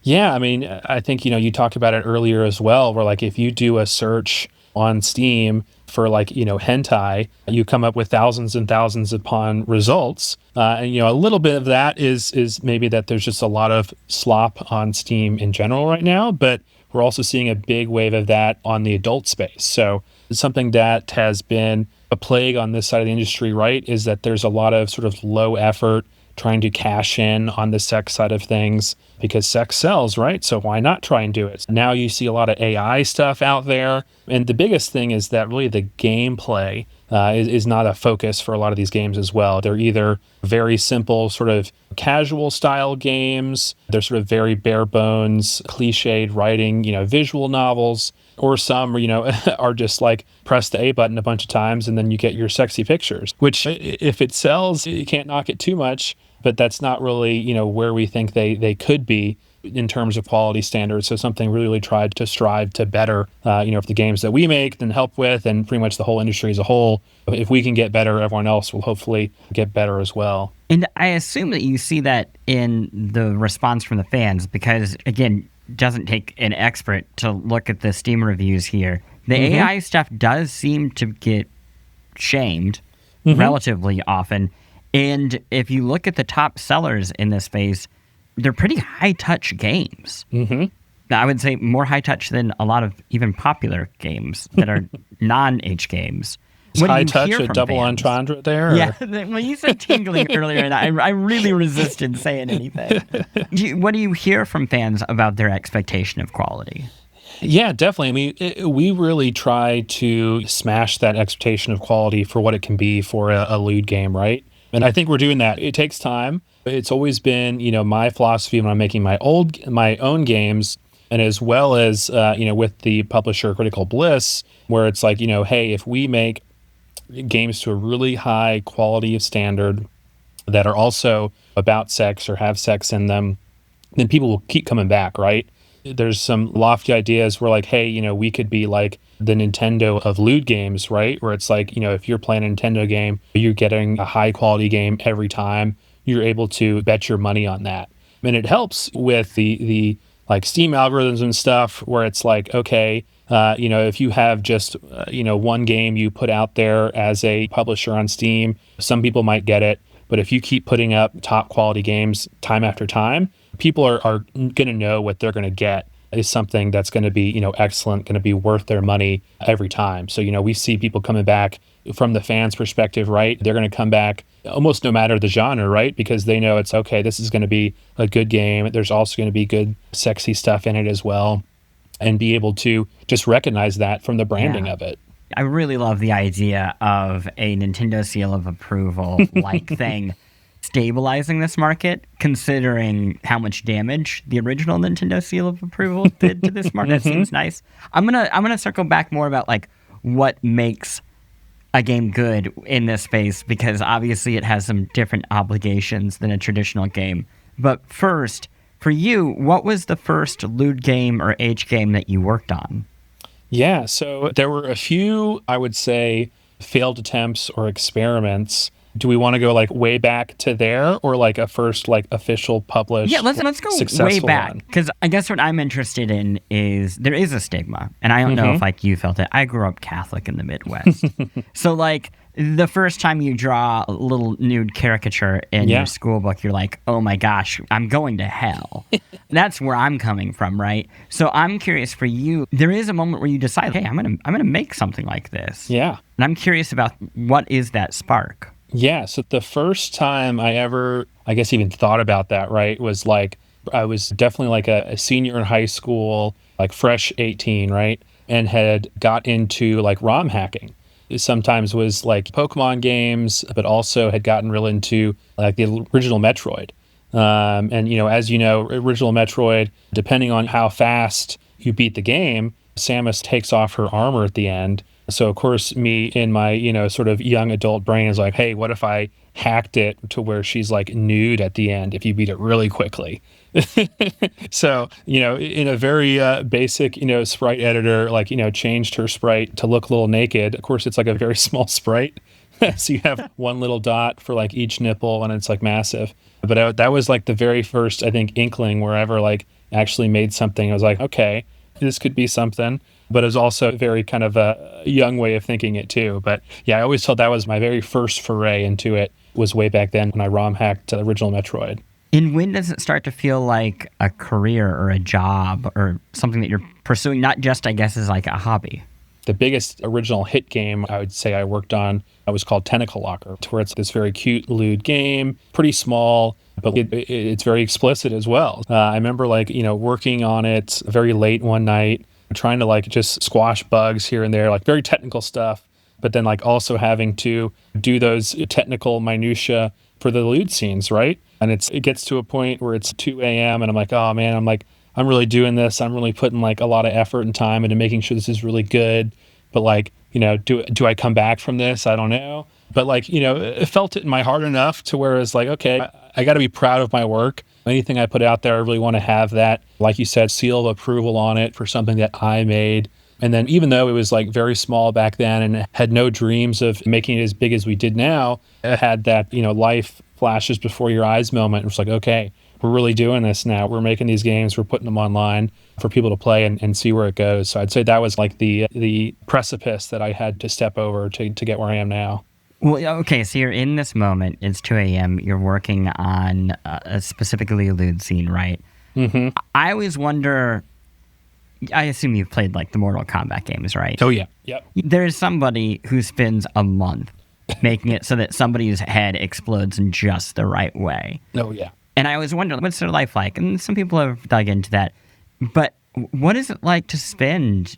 Yeah, I mean, I think, you talked about it earlier as well, where like if you do a search on Steam for like, hentai, you come up with thousands and thousands upon results. And, a little bit of that is maybe that there's just a lot of slop on Steam in general right now, but we're also seeing a big wave of that on the adult space. So it's something that has been a plague on this side of the industry, right, is that there's a lot of sort of low effort trying to cash in on the sex side of things because sex sells, right? So why not try and do it? Now you see a lot of AI stuff out there. And the biggest thing is that really the gameplay is not a focus for a lot of these games as well. They're either very simple sort of casual style games. They're sort of very bare bones, cliched writing, visual novels, or some, are just like press the A button a bunch of times and then you get your sexy pictures, which if it sells, you can't knock it too much. But that's not really, where we think they could be in terms of quality standards. So something really tried to strive to better, for the games that we make and help with, and pretty much the whole industry as a whole. If we can get better, everyone else will hopefully get better as well. And I assume that you see that in the response from the fans, because again, it doesn't take an expert to look at the Steam reviews here. The AI stuff does seem to get shamed relatively often. And if you look at the top sellers in this space, they're pretty high-touch games. I would say more high-touch than a lot of even popular games that are non-H games. Is high-touch a double entendre there? Yeah, well, you said tingling earlier, and I really resisted saying anything. What do you hear from fans about their expectation of quality? Yeah, definitely. I mean, we really try to smash that expectation of quality for what it can be for a lewd game, right? And I think we're doing that. It takes time. It's always been, my philosophy when I'm making my own games, and as well as, with the publisher Critical Bliss, where it's like, hey, if we make games to a really high quality of standard that are also about sex or have sex in them, then people will keep coming back, right? There's some lofty ideas where like, hey, we could be like the Nintendo of lewd games, right? Where it's like, if you're playing a Nintendo game, you're getting a high quality game every time. You're able to bet your money on that. And it helps with the like Steam algorithms and stuff where it's like, okay, if you have just, one game you put out there as a publisher on Steam, some people might get it. But if you keep putting up top quality games time after time, people are going to know what they're going to get is something that's going to be, excellent, going to be worth their money every time. So, we see people coming back from the fans' perspective, right? They're going to come back almost no matter the genre, right? Because they know it's okay, this is going to be a good game. There's also going to be good, sexy stuff in it as well. And be able to just recognize that from the branding of it. I really love the idea of a Nintendo seal of approval like thing stabilizing this market, considering how much damage the original Nintendo seal of approval did to this market. That seems nice. I'm gonna circle back more about like what makes a game good in this space, because obviously it has some different obligations than a traditional game. But first, for you, what was the first lewd game or H game that you worked on? Yeah, so there were a few, I would say, failed attempts or experiments. Do we want to go like way back to there, or like a first like official published? Yeah, let's go way successful back, one? because I guess what I'm interested in is there is a stigma, and I don't know if like you felt it. I grew up Catholic in the Midwest, so like the first time you draw a little nude caricature in your school book, you're like, oh my gosh, I'm going to hell. That's where I'm coming from, right? So I'm curious for you. There is a moment where you decide, hey, I'm gonna make something like this. Yeah. And I'm curious about what is that spark. Yeah, so the first time I ever, I guess, even thought about that, right, was like, I was definitely like a senior in high school, like fresh 18, right, and had got into like ROM hacking. It sometimes was like Pokemon games, but also had gotten real into like the original Metroid. And, you know, as you know, original Metroid, depending on how fast you beat the game, Samus takes off her armor at the end. So, of course, me in my, you know, sort of young adult brain is like, hey, what if I hacked it to where she's like nude at the end if you beat it really quickly? So, you know, in a very basic, you know, sprite editor, like, you know, changed her sprite to look a little naked. Of course, it's like a very small sprite. So you have one little dot for like each nipple, and it's like massive. But that was like the very first, I think, inkling where I ever like actually made something. I was like, okay, this could be something. But it was also very kind of a young way of thinking it too. But yeah, I always thought that was my very first foray into it, was way back then when I ROM hacked the original Metroid. And when does it start to feel like a career or a job or something that you're pursuing, not just, I guess, as like a hobby? The biggest original hit game I would say I worked on was called Tentacle Locker, to where it's this very cute, lewd game, pretty small, but it's very explicit as well. I remember like, you know, working on it very late one night, trying to like just squash bugs here and there, like very technical stuff, but then like also having to do those technical minutia for the lewd scenes, right? And it gets to a point where it's 2 a.m. and I'm like, oh man, I'm really doing this. I'm really putting like a lot of effort and time into making sure this is really good. But like, you know, do I come back from this? I don't know. But like, you know, it felt it in my heart enough to where it's like, okay, I got to be proud of my work. Anything I put out there, I really want to have that, like you said, seal of approval on it for something that I made. And then even though it was like very small back then and had no dreams of making it as big as we did now, it had that, you know, life flashes before your eyes moment. It was like, okay, we're really doing this now. We're making these games. We're putting them online for people to play and see where it goes. So I'd say that was like the precipice that I had to step over to get where I am now. Well, okay, so you're in this moment. It's 2 a.m. You're working on a specifically lewd scene, right? Mm-hmm. I always wonder, I assume you've played like the Mortal Kombat games, right? Oh, yeah. Yep. There's somebody who spends a month making it so that somebody's head explodes in just the right way. Oh, yeah. And I always wonder, what's their life like? And some people have dug into that. But what is it like to spend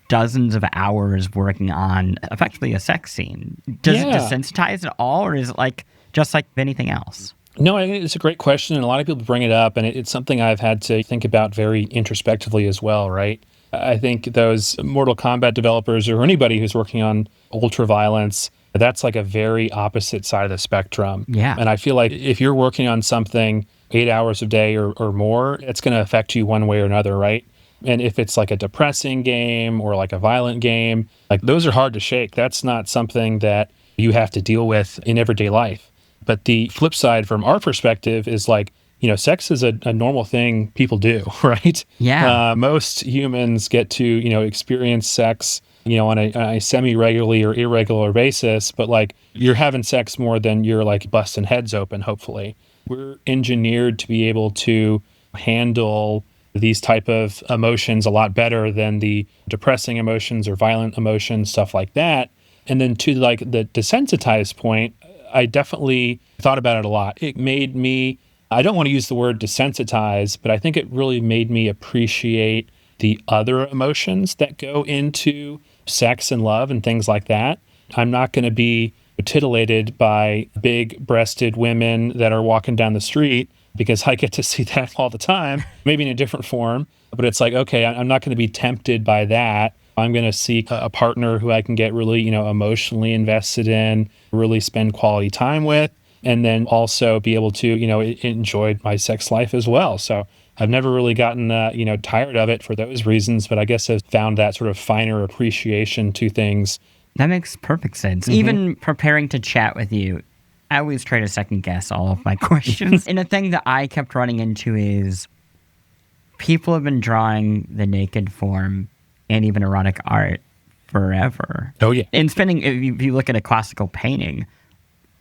dozens of hours working on effectively a sex scene? Does it desensitize at all, or is it like just like anything else? No, I think it's a great question, and a lot of people bring it up, and it's something I've had to think about very introspectively as well, right? I think those Mortal Kombat developers or anybody who's working on ultra-violence, that's like a very opposite side of the spectrum. Yeah. And I feel like if you're working on something 8 hours a day or more, it's going to affect you one way or another, right? And if it's like a depressing game or like a violent game, like those are hard to shake. That's not something that you have to deal with in everyday life. But the flip side from our perspective is like, you know, sex is a normal thing people do, right? Yeah. Most humans get to, you know, experience sex, you know, on a semi-regularly or irregular basis, but like you're having sex more than you're like busting heads open, hopefully. We're engineered to be able to handle these type of emotions a lot better than the depressing emotions or violent emotions, stuff like that. And then to like the desensitized point, I definitely thought about it a lot. It made me, I don't want to use the word desensitize, but I think it really made me appreciate the other emotions that go into sex and love and things like that. I'm not going to be titillated by big-breasted women that are walking down the street because I get to see that all the time, maybe in a different form. But it's like, okay, I'm not going to be tempted by that. I'm going to seek a partner who I can get really, emotionally invested in, really spend quality time with, and then also be able to, enjoy my sex life as well. So I've never really gotten, tired of it for those reasons, but I guess I've found that sort of finer appreciation to things. That makes perfect sense. Even preparing to chat with you, I always try to second guess all of my questions. And a thing that I kept running into is people have been drawing the naked form and even erotic art forever. Oh, yeah. And spending, if you look at a classical painting,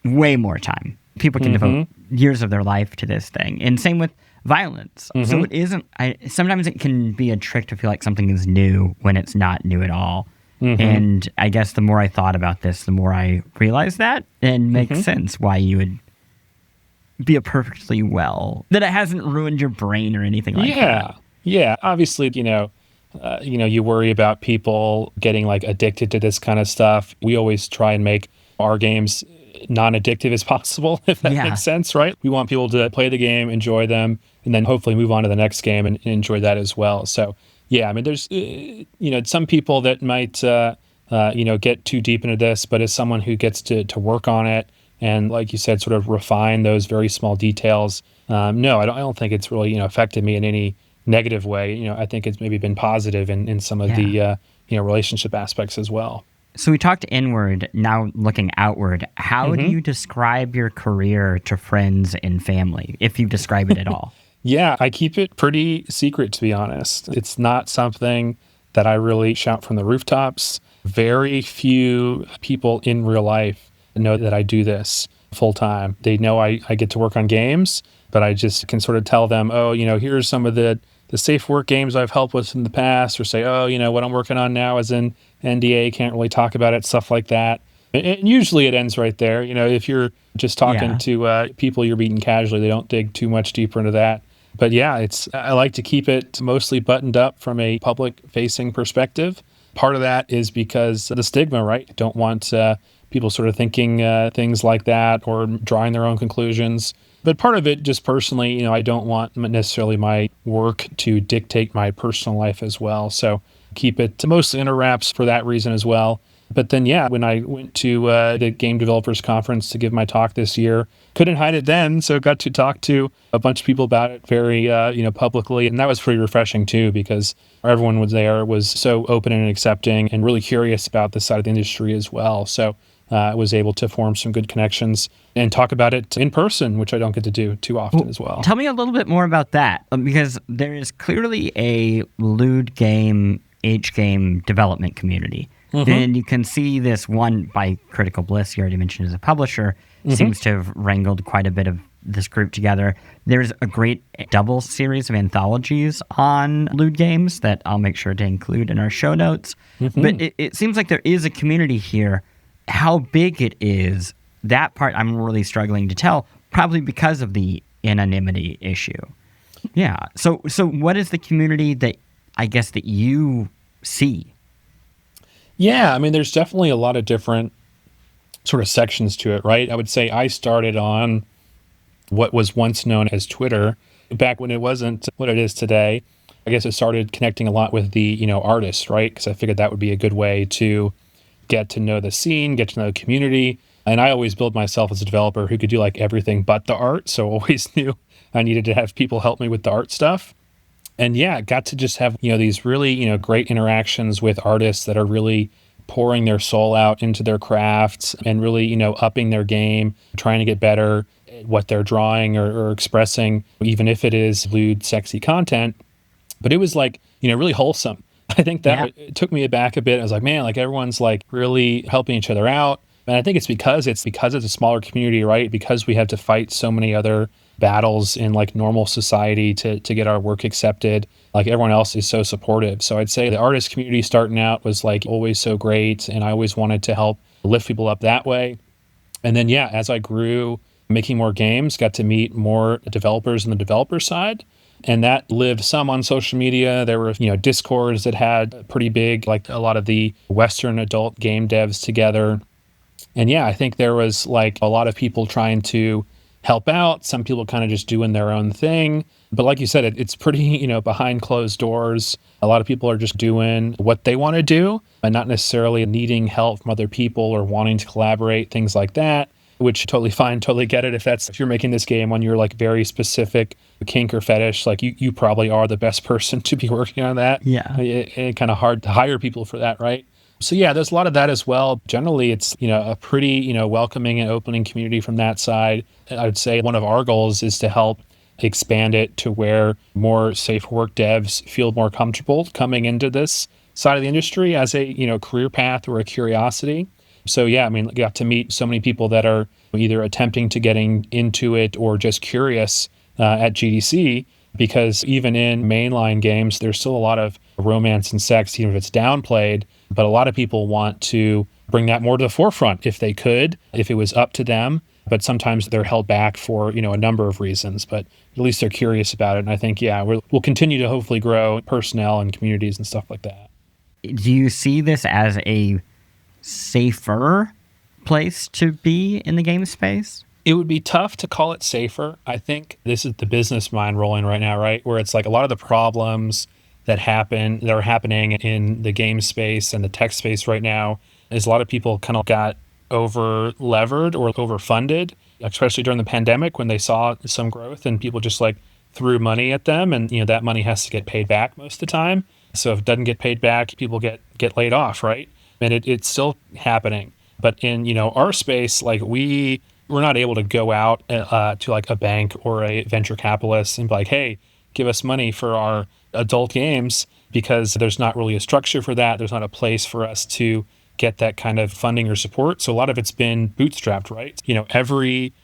way more time. People can devote years of their life to this thing. And same with violence. So it isn't, sometimes it can be a trick to feel like something is new when it's not new at all. And I guess the more I thought about this, the more I realized that, and makes sense why you would be a perfectly well, that it hasn't ruined your brain or anything like that. Yeah. Obviously, you worry about people getting like addicted to this kind of stuff. We always try and make our games non-addictive as possible, if that makes sense, right? We want people to play the game, enjoy them, and then hopefully move on to the next game and enjoy that as well. So, yeah, I mean, there's, some people that might, get too deep into this, but as someone who gets to work on it and, like you said, sort of refine those very small details, no, I don't think it's really, affected me in any negative way. I think it's maybe been positive in some of the, relationship aspects as well. So we talked inward, now looking outward. How do you describe your career to friends and family, if you describe it at all? Yeah, I keep it pretty secret, to be honest. It's not something that I really shout from the rooftops. Very few people in real life know that I do this full time. They know I get to work on games, but I just can sort of tell them, oh, here's some of the safe work games I've helped with in the past, or say, oh, what I'm working on now is an NDA, can't really talk about it, stuff like that. And usually it ends right there. If you're just talking to people you're meeting casually, they don't dig too much deeper into that. But yeah, I like to keep it mostly buttoned up from a public-facing perspective. Part of that is because of the stigma, right? Don't want people sort of thinking things like that or drawing their own conclusions. But part of it, just personally, I don't want necessarily my work to dictate my personal life as well. So keep it mostly under wraps for that reason as well. But then, when I went to the Game Developers Conference to give my talk this year, couldn't hide it then, so got to talk to a bunch of people about it very, publicly. And that was pretty refreshing, too, because everyone was so open and accepting and really curious about this side of the industry as well. So I was able to form some good connections and talk about it in person, which I don't get to do too often as well. Tell me a little bit more about that, because there is clearly a lewd game, H-game development community. And you can see this one by Critical Bliss, you already mentioned as a publisher, seems to have wrangled quite a bit of this group together. There's a great double series of anthologies on lewd games that I'll make sure to include in our show notes. But it seems like there is a community here. How big it is, that part I'm really struggling to tell, probably because of the anonymity issue. Yeah. So what is the community that I guess that you see? Yeah, I mean, there's definitely a lot of different sort of sections to it, right? I would say I started on what was once known as Twitter, back when it wasn't what it is today. I guess it started connecting a lot with the, artists, right? Because I figured that would be a good way to get to know the scene, get to know the community. And I always built myself as a developer who could do like everything but the art. So always knew I needed to have people help me with the art stuff. And got to just have, these really, great interactions with artists that are really pouring their soul out into their crafts and really, upping their game, trying to get better at what they're drawing or expressing, even if it is lewd, sexy content. But it was like, really wholesome. I think that it took me aback a bit. I was like, man, like everyone's like really helping each other out. And I think it's because it's a smaller community, right? Because we have to fight so many other battles in like normal society to get our work accepted. Like everyone else is so supportive. So I'd say the artist community starting out was like always so great. And I always wanted to help lift people up that way. And then, as I grew making more games, got to meet more developers on the developer side. And that lived some on social media. There were, Discords that had pretty big, like a lot of the Western adult game devs together. And yeah, I think there was like a lot of people trying to help out. Some people kind of just doing their own thing. But like you said, it's pretty, behind closed doors. A lot of people are just doing what they want to do and not necessarily needing help from other people or wanting to collaborate, things like that, which totally fine, totally get it. If you're making this game on your like very specific kink or fetish, like you probably are the best person to be working on that. Yeah. It's kind of hard to hire people for that, right? So yeah, there's a lot of that as well. Generally, it's, a pretty, welcoming and opening community from that side. I would say one of our goals is to help expand it to where more safe work devs feel more comfortable coming into this side of the industry as a, career path or a curiosity. So yeah, I mean, got to meet so many people that are either attempting to getting into it or just curious at GDC, because even in mainline games, there's still a lot of romance and sex, even if it's downplayed. But a lot of people want to bring that more to the forefront if they could, if it was up to them. But sometimes they're held back for, a number of reasons. But at least they're curious about it. And I think, yeah, we'll continue to hopefully grow personnel and communities and stuff like that. Do you see this as a safer place to be in the game space? It would be tough to call it safer. I think this is the business mind rolling right now, right? Where it's like a lot of the problems that are happening in the game space and the tech space right now is a lot of people kind of got over levered or overfunded, especially during the pandemic when they saw some growth and people just like threw money at them, and that money has to get paid back most of the time. So if it doesn't get paid back, people get laid off, right? And it's still happening. But in our space, like we're not able to go out to like a bank or a venture capitalist and be like, hey, give us money for our adult games, because there's not really a structure for that. There's not a place for us to get that kind of funding or support. So a lot of it's been bootstrapped, right? Every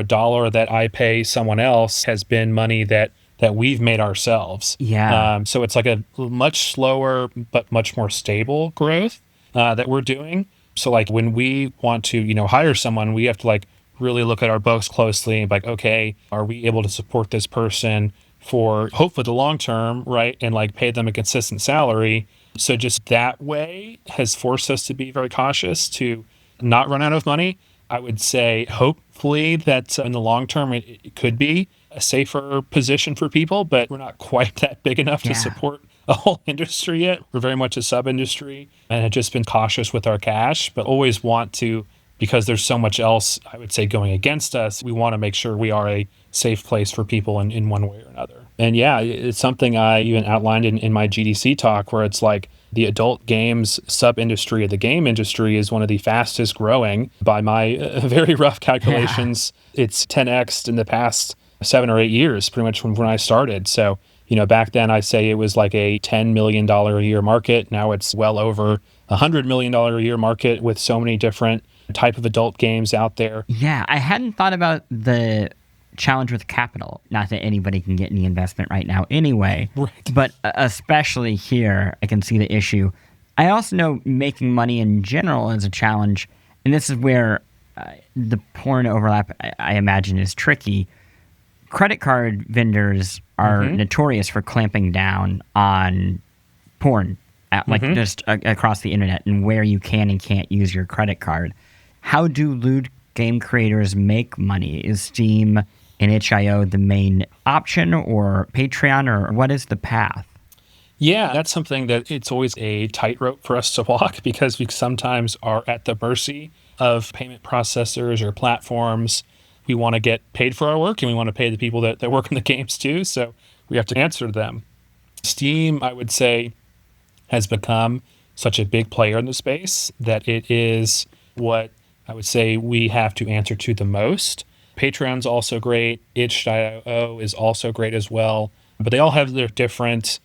dollar that I pay someone else has been money that we've made ourselves. Yeah. So it's like a much slower but much more stable growth that we're doing. So like when we want to hire someone, we have to like really look at our books closely and be like, okay, are we able to support this person for hopefully the long term, right? And like pay them a consistent salary. So just that way has forced us to be very cautious to not run out of money. I would say hopefully that in the long term, it could be a safer position for people, but we're not quite that big enough to support a whole industry yet. We're very much a sub-industry and have just been cautious with our cash, but always want to, because there's so much else, I would say, going against us, we want to make sure we are a safe place for people in one way or another. And yeah, it's something I even outlined in my GDC talk, where it's like the adult games sub-industry of the game industry is one of the fastest growing by my very rough calculations. Yeah. It's 10x in the past 7 or 8 years, pretty much from when I started. So, back then I say it was like a $10 million a year market. Now it's well over $100 million a year market with so many different type of adult games out there. Yeah, I hadn't thought about the challenge with capital. Not that anybody can get any investment right now anyway, right. But especially here, I can see the issue. I also know making money in general is a challenge, and this is where the porn overlap, I imagine, is tricky. Credit card vendors are notorious for clamping down on porn, just across the internet, and where you can and can't use your credit card. How do lewd game creators make money? Is Steam and itch.io the main option, or Patreon, or what is the path? Yeah, that's something that it's always a tightrope for us to walk, because we sometimes are at the mercy of payment processors or platforms. We want to get paid for our work, and we want to pay the people that work in the games too, so we have to answer to them. Steam, I would say, has become such a big player in the space that it is what I would say we have to answer to the most. Patreon's also great. itch.io is also great as well. But they all have their different,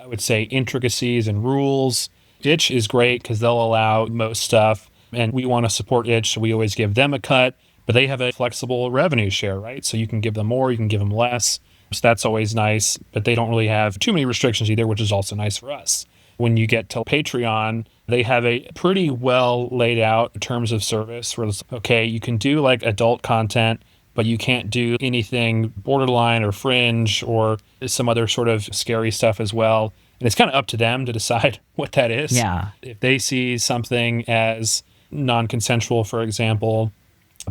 I would say, intricacies and rules. Itch is great because they'll allow most stuff, and we want to support Itch, so we always give them a cut. But they have a flexible revenue share, right? So you can give them more, you can give them less. So that's always nice. But they don't really have too many restrictions either, which is also nice for us. When you get to Patreon, they have a pretty well laid out terms of service where it's, okay, you can do like adult content, but you can't do anything borderline or fringe or some other sort of scary stuff as well. And it's kind of up to them to decide what that is. Yeah. If they see something as non-consensual, for example,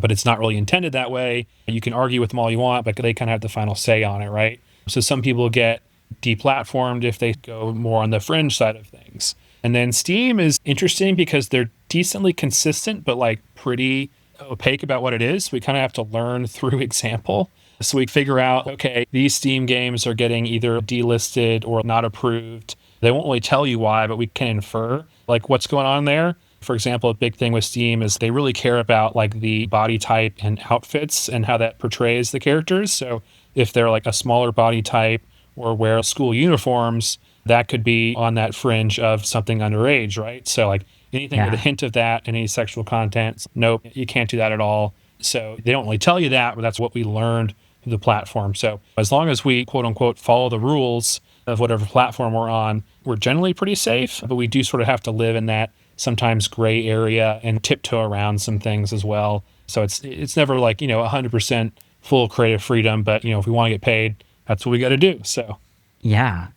but it's not really intended that way, you can argue with them all you want, but they kind of have the final say on it, right? So some people get deplatformed if they go more on the fringe side of things. And then Steam is interesting because they're decently consistent, but like pretty opaque about what it is. We kind of have to learn through example. So we figure out, okay, these Steam games are getting either delisted or not approved. They won't really tell you why, but we can infer like what's going on there. For example, a big thing with Steam is they really care about like the body type and outfits and how that portrays the characters. So if they're like a smaller body type or wear school uniforms, that could be on that fringe of something underage, right? So like anything with a hint of that, any sexual content, nope, you can't do that at all. So they don't really tell you that, but that's what we learned through the platform. So as long as we, quote unquote, follow the rules of whatever platform we're on, we're generally pretty safe, but we do sort of have to live in that sometimes gray area and tiptoe around some things as well. So it's never like, 100% full creative freedom, but, if we want to get paid, that's what we got to do. So, Yeah,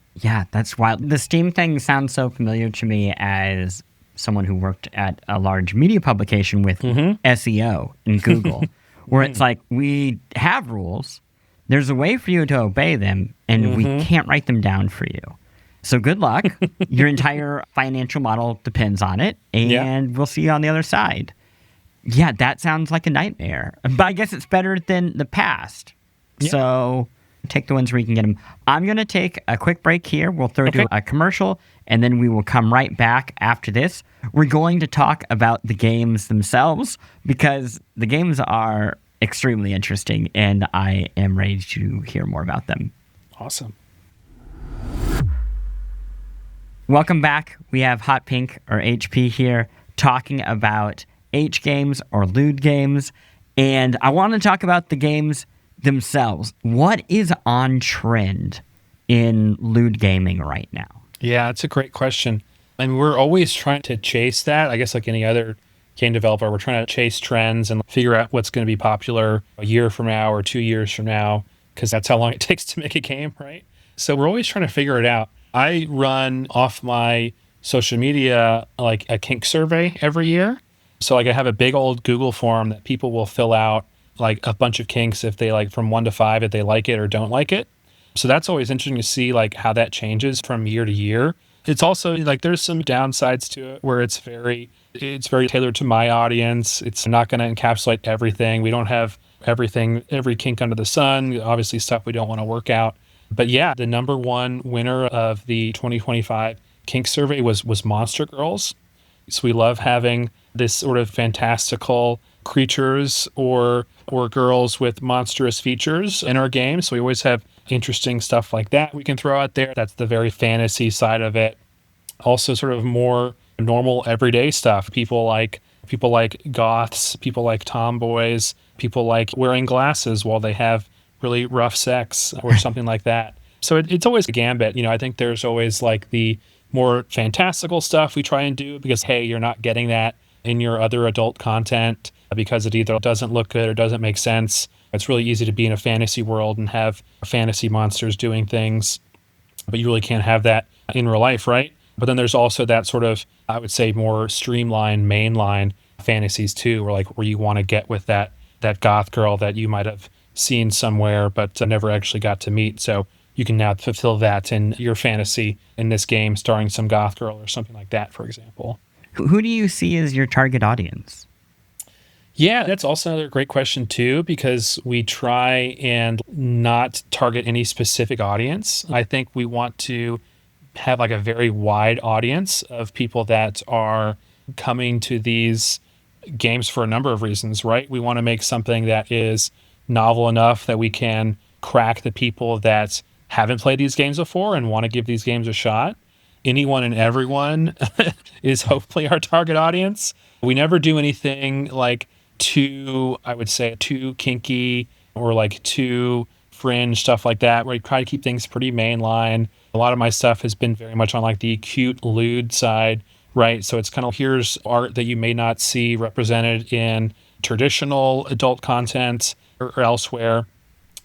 that's wild. The Steam thing sounds so familiar to me as someone who worked at a large media publication with SEO in Google, where it's like, we have rules, there's a way for you to obey them, and we can't write them down for you. So good luck. Your entire financial model depends on it, and we'll see you on the other side. Yeah, that sounds like a nightmare. But I guess it's better than the past. Yeah. So take the ones where you can get them. I'm going to take a quick break here. We'll throw to a commercial, and then we will come right back after this. We're going to talk about the games themselves, because the games are extremely interesting, and I am ready to hear more about them. Awesome. Welcome back. We have Hot Pink, or HP, here talking about H games or lewd games. And I want to talk about the games themselves. What is on trend in lewd gaming right now? Yeah, it's a great question. And we're always trying to chase that. I guess like any other game developer, we're trying to chase trends and figure out what's going to be popular a year from now or 2 years from now, because that's how long it takes to make a game, right? So we're always trying to figure it out. I run off my social media like a kink survey every year. So like I have a big old Google form that people will fill out, like a bunch of kinks if they like from 1 to 5 if they like it or don't like it. So that's always interesting to see like how that changes from year to year. It's also like there's some downsides to it where it's very tailored to my audience. It's not going to encapsulate everything. We don't have everything, every kink under the sun, obviously stuff we don't want to work out. But yeah, the number one winner of the 2025 kink survey was Monster Girls. So we love having this sort of fantastical creatures or girls with monstrous features in our game. So we always have interesting stuff like that we can throw out there. That's the very fantasy side of it. Also sort of more normal everyday stuff. People like goths, people like tomboys, people like wearing glasses while they have really rough sex or something like that. So it's always a gambit. I think there's always like the more fantastical stuff we try and do because, hey, you're not getting that in your other adult content because it either doesn't look good or doesn't make sense. It's really easy to be in a fantasy world and have fantasy monsters doing things, but you really can't have that in real life, right? But then there's also that sort of, I would say, more streamlined, mainline fantasies too, where you want to get with that goth girl that you might have seen somewhere but never actually got to meet. So you can now fulfill that in your fantasy in this game starring some goth girl or something like that, for example. Who do you see as your target audience? Yeah, that's also another great question too, because we try and not target any specific audience. I think we want to have like a very wide audience of people that are coming to these games for a number of reasons, right? We want to make something that is novel enough that we can crack the people that haven't played these games before and want to give these games a shot. Anyone and everyone is hopefully our target audience. We never do anything like too kinky or like too fringe stuff like that. We try to keep things pretty mainline. A lot of my stuff has been very much on like the cute lewd side, right? So it's kind of, here's art that you may not see represented in traditional adult content. or elsewhere.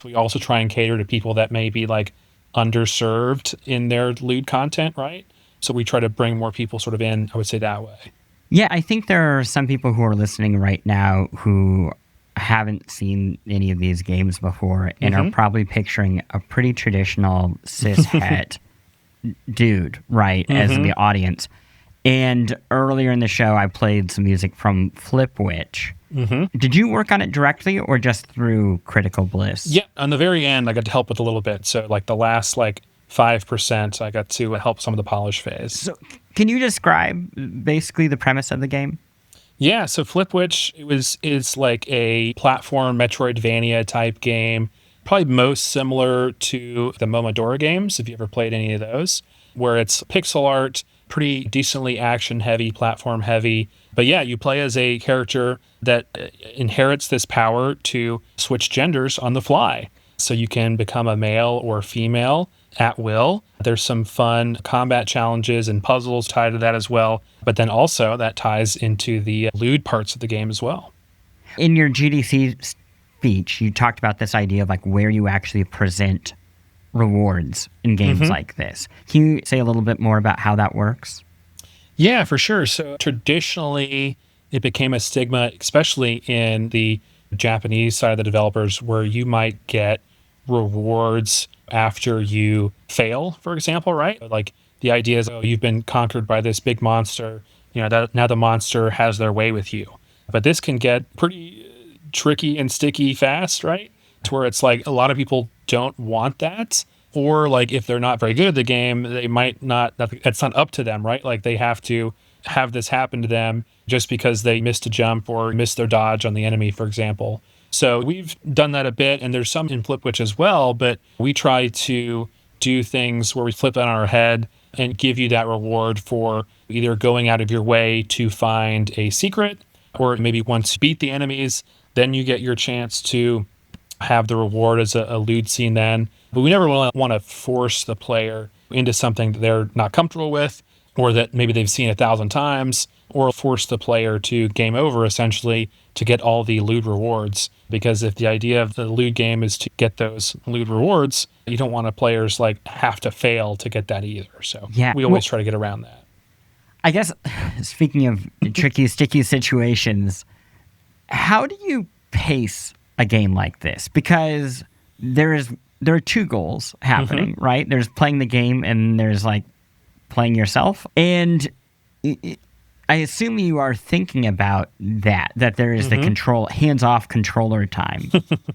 We also try and cater to people that may be like underserved in their lewd content, right? So we try to bring more people sort of in, I would say, that way. Yeah, I think there are some people who are listening right now who haven't seen any of these games before and are probably picturing a pretty traditional cis-het dude, right, as the audience. And earlier in the show, I played some music from Flipwitch. Did you work on it directly or just through Critical Bliss? Yeah, on the very end, I got to help with a little bit. So like the last 5%, I got to help some of the polish phase. So can you describe basically the premise of the game? Yeah, so Flipwitch is like a platform Metroidvania type game, probably most similar to the Momodora games, if you ever played any of those, where it's pixel art, pretty decently action heavy, platform heavy. But yeah, you play as a character that inherits this power to switch genders on the fly. So you can become a male or female at will. There's some fun combat challenges and puzzles tied to that as well. But then also that ties into the lewd parts of the game as well. In your GDC speech, you talked about this idea of like where you actually present rewards in games like this. Can you say a little bit more about how that works? Yeah, for sure. So traditionally, it became a stigma, especially in the Japanese side of the developers, where you might get rewards after you fail, for example, right? Like the idea is, oh, you've been conquered by this big monster, that now the monster has their way with you. But this can get pretty tricky and sticky fast, right? To where it's like a lot of people don't want that, or like if they're not very good at the game, they might not, that's not up to them, right? Like they have to have this happen to them just because they missed a jump or missed their dodge on the enemy, for example. So we've done that a bit, and there's some in Flipwitch as well, but we try to do things where we flip it on our head and give you that reward for either going out of your way to find a secret, or maybe once you beat the enemies, then you get your chance to have the reward as a lewd scene then. But we never want to force the player into something that they're not comfortable with, or that maybe they've seen 1,000 times, or force the player to game over essentially to get all the lewd rewards. Because if the idea of the lewd game is to get those lewd rewards, you don't want players have to fail to get that either. So yeah, we always try to get around that. I guess, speaking of tricky, sticky situations, how do you pace a game like this? Because there are two goals happening, right? There's playing the game and there's playing yourself. And I assume you are thinking about that there is the hands-off controller time,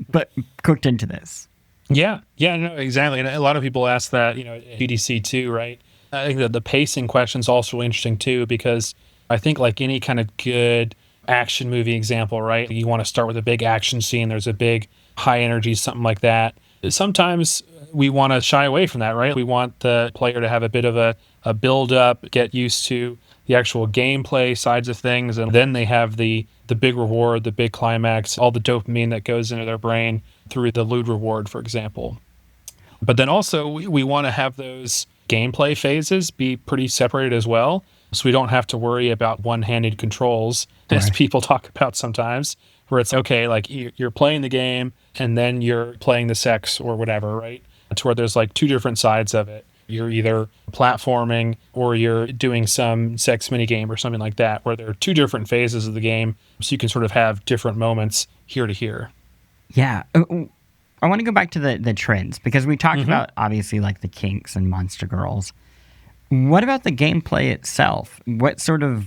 but cooked into this. Yeah, no, exactly. And a lot of people ask that, at GDC too, right? I think that the pacing question is also interesting too, because I think like any kind of good action movie example, right? You want to start with a big action scene. There's a big high energy, something like that. Sometimes we want to shy away from that, right? We want the player to have a bit of a build up, get used to the actual gameplay sides of things, and then they have the big reward, the big climax, all the dopamine that goes into their brain through the lewd reward, for example. But then also we want to have those gameplay phases be pretty separated as well, so we don't have to worry about one-handed controls, as people talk about sometimes, where it's okay, like you're playing the game and then you're playing the sex or whatever, right? To where there's two different sides of it. You're either platforming or you're doing some sex minigame or something like that, where there are two different phases of the game, so you can sort of have different moments here to here. Yeah. I want to go back to the trends, because we talked about, obviously, the kinks and monster girls. What about the gameplay itself? What sort of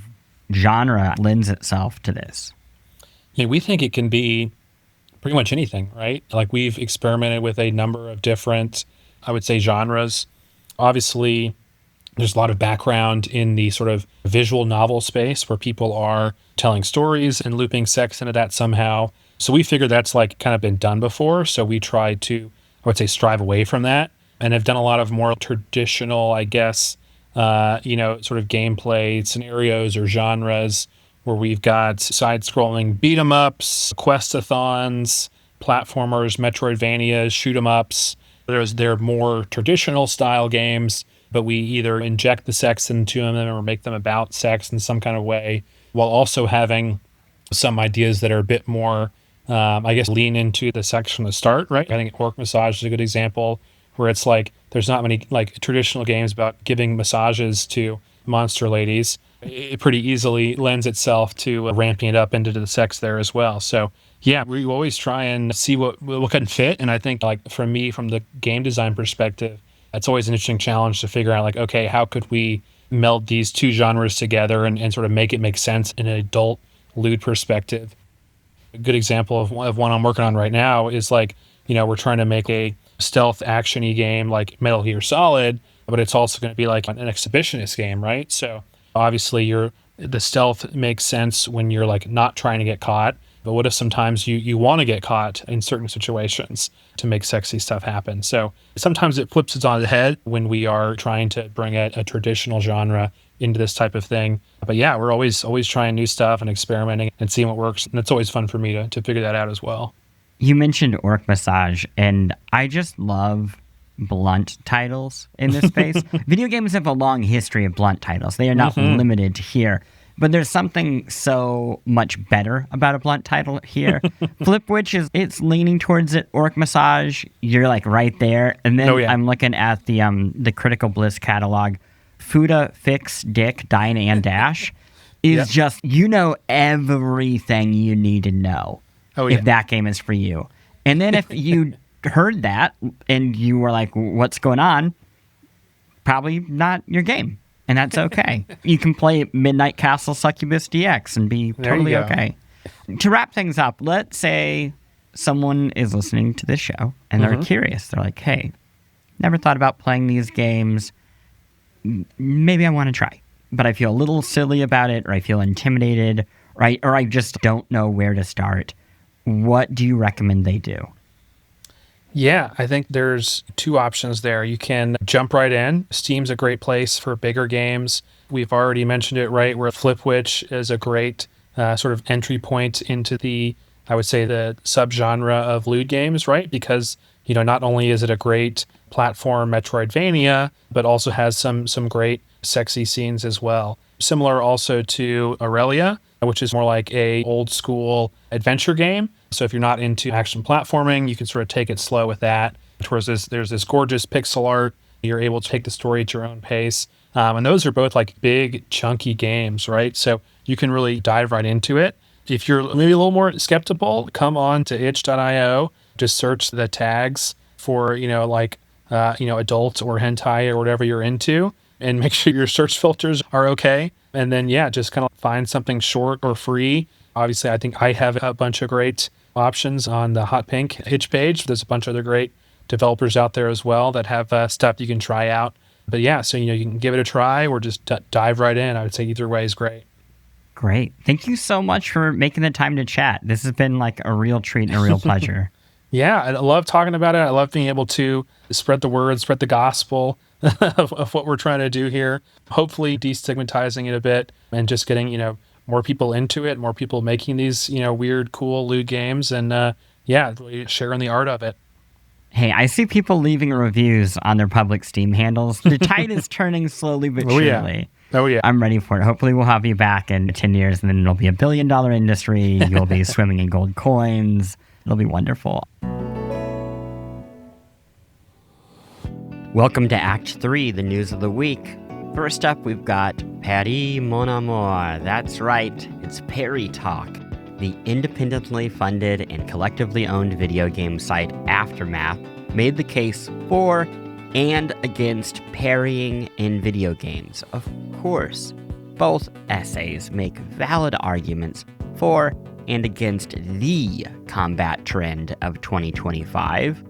genre lends itself to this? Yeah, we think it can be pretty much anything, right? We've experimented with a number of different, I would say, genres. Obviously, there's a lot of background in the sort of visual novel space where people are telling stories and looping sex into that somehow. So we figured that's kind of been done before. So we tried to, I would say, strive away from that, and have done a lot of more traditional, I guess, sort of gameplay scenarios or genres, where we've got side-scrolling beat-em-ups, quest-a-thons, platformers, Metroidvanias, shoot-em-ups. They're more traditional style games, but we either inject the sex into them or make them about sex in some kind of way, while also having some ideas that are a bit more I guess, lean into the sex from the start, right? I think Orc Massage is a good example where it's like there's not many like traditional games about giving massages to monster ladies. It pretty easily lends itself to ramping it up into the sex there as well. So yeah, we always try and see what can fit. And I think like for me, from the game design perspective, it's always an interesting challenge to figure out like, okay, how could we meld these two genres together and sort of make it make sense in an adult lewd perspective. A good example of one I'm working on right now is like, we're trying to make a stealth action-y game like Metal Gear Solid, but it's also going to be like an exhibitionist game, right? So obviously the stealth makes sense when you're like not trying to get caught, but what if sometimes you want to get caught in certain situations to make sexy stuff happen? So sometimes it flips it on the head when we are trying to bring a traditional genre into this type of thing. But yeah, we're always trying new stuff and experimenting and seeing what works. And it's always fun for me to figure that out as well. You mentioned Orc Massage, and I just love blunt titles in this space. Video games have a long history of blunt titles. They are not limited to here. But there's something so much better about a blunt title here. Flipwitch it's leaning towards it. Orc Massage, you're like right there. And then I'm looking at the Critical Bliss catalog. Fuda, Fix, Dick, Dine, and Dash is just, everything you need to know if that game is for you. And then if you heard that and you were like, what's going on? Probably not your game. And that's okay. You can play Midnight Castle Succubus DX and be totally okay. To wrap things up, let's say someone is listening to this show and they're curious. They're like, hey, never thought about playing these games. Maybe I want to try, but I feel a little silly about it, or I feel intimidated, right? Or I just don't know where to start. What do you recommend they do? Yeah, I think there's two options there. You can jump right in. Steam's a great place for bigger games. We've already mentioned it, right, where Flipwitch is a great sort of entry point into the subgenre of lewd games, right? Because, not only is it a great platform Metroidvania, but also has some great sexy scenes as well. Similar also to Aurelia, which is more like a old school adventure game. So if you're not into action platforming, you can sort of take it slow with that. There's this gorgeous pixel art. You're able to take the story at your own pace. And those are both like big, chunky games, right? So you can really dive right into it. If you're maybe a little more skeptical, come on to itch.io. Just search the tags for, adult or hentai or whatever you're into, and make sure your search filters are okay. And then, just kind of find something short or free. Obviously, I think I have a bunch of great options on the Hot Pink itch page. There's a bunch of other great developers out there as well that have stuff you can try out. But so, you can give it a try or just dive right in. I would say either way is great. Great. Thank you so much for making the time to chat. This has been like a real treat and a real pleasure. Yeah, I love talking about it. I love being able to spread the word, spread the gospel of what we're trying to do here. Hopefully destigmatizing it a bit and just getting, more people into it, more people making these, weird, cool lewd games, and really sharing the art of it. Hey, I see people leaving reviews on their public Steam handles. The tide is turning slowly but surely. Oh, yeah. I'm ready for it. Hopefully we'll have you back in 10 years, and then it'll be $1 billion industry. You'll be swimming in gold coins. It'll be wonderful. Welcome to Act 3, the news of the week. First up, we've got Paris Mon Amour. That's right, it's Perry Talk. The independently funded and collectively owned video game site Aftermath made the case for and against parrying in video games. Of course, both essays make valid arguments for and against the combat trend of 2025.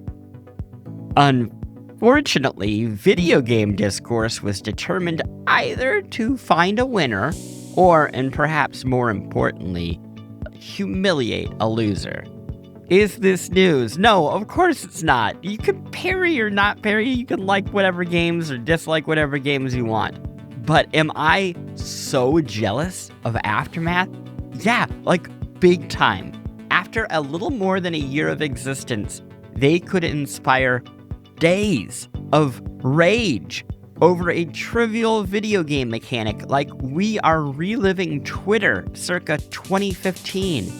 Unfortunately, video game discourse was determined either to find a winner or, and perhaps more importantly, humiliate a loser. Is this news? No, of course it's not. You can parry or not parry. You can like whatever games or dislike whatever games you want. But am I so jealous of Aftermath? Yeah, like big time. After a little more than a year of existence, they could inspire days of rage over a trivial video game mechanic like we are reliving Twitter circa 2015.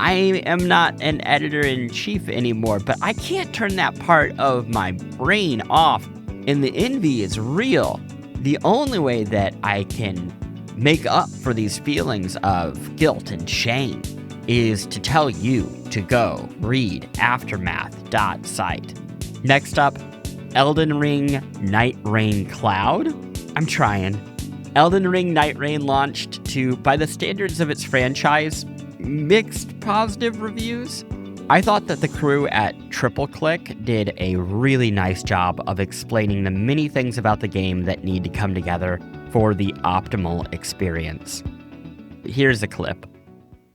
I am not an editor-in-chief anymore, but I can't turn that part of my brain off, and the envy is real. The only way that I can make up for these feelings of guilt and shame is to tell you to go read aftermath.site. Next up, Elden Ring Night Rain Cloud. I'm trying. Elden Ring Night Rain launched to, by the standards of its franchise, mixed positive reviews. I thought that the crew at Triple Click did a really nice job of explaining the many things about the game that need to come together for the optimal experience. Here's a clip.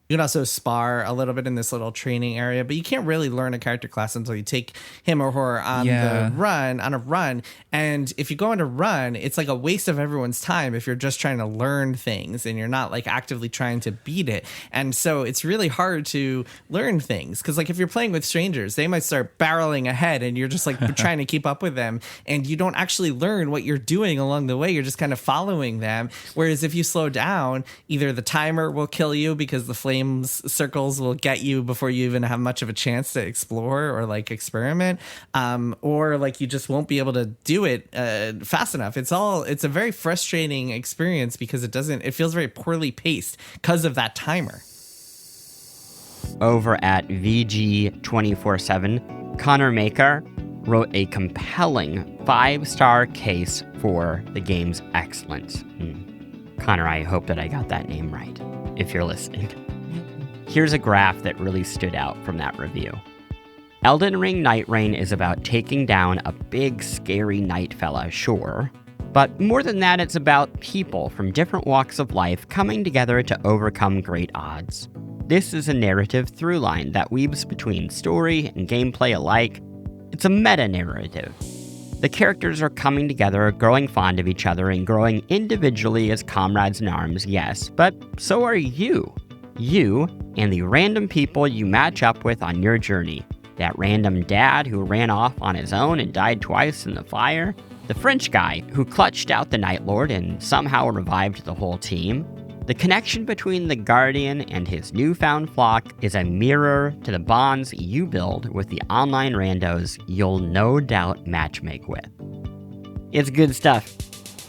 You can also spar a little bit in this little training area, but you can't really learn a character class until you take him or her on a run. And if you go on a run, it's like a waste of everyone's time if you're just trying to learn things and you're not like actively trying to beat it. And so it's really hard to learn things because like if you're playing with strangers, they might start barreling ahead and you're just like trying to keep up with them and you don't actually learn what you're doing along the way. You're just kind of following them. Whereas if you slow down, either the timer will kill you because the flame circles will get you before you even have much of a chance to explore or like experiment, or like you just won't be able to do it fast enough. It's a very frustrating experience because it feels very poorly paced because of that timer. Over at VG247, Connor Maker wrote a compelling 5-star case for the game's excellence. Connor, I hope that I got that name right, if you're listening. Here's a graph that really stood out from that review. Elden Ring Night Rain is about taking down a big, scary night fella, sure. But more than that, it's about people from different walks of life coming together to overcome great odds. This is a narrative through line that weaves between story and gameplay alike. It's a meta-narrative. The characters are coming together, growing fond of each other, and growing individually as comrades in arms, yes, but so are you. You and the random people you match up with on your journey. That random dad who ran off on his own and died twice in the fire. The French guy who clutched out the Night Lord and somehow revived the whole team. The connection between the Guardian and his newfound flock is a mirror to the bonds you build with the online randos you'll no doubt matchmake with. It's good stuff.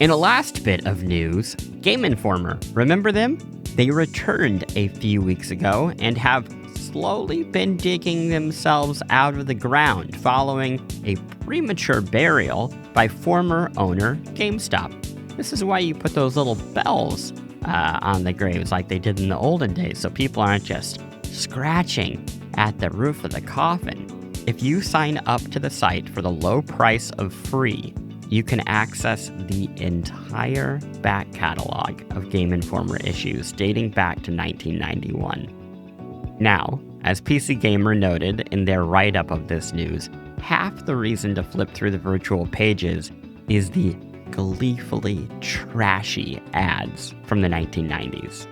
In a last bit of news, Game Informer, remember them? They returned a few weeks ago and have slowly been digging themselves out of the ground following a premature burial by former owner GameStop. This is why you put those little bells on the graves like they did in the olden days, so people aren't just scratching at the roof of the coffin. If you sign up to the site for the low price of free, you can access the entire back catalog of Game Informer issues dating back to 1991. Now, as PC Gamer noted in their write-up of this news, half the reason to flip through the virtual pages is the gleefully trashy ads from the 1990s.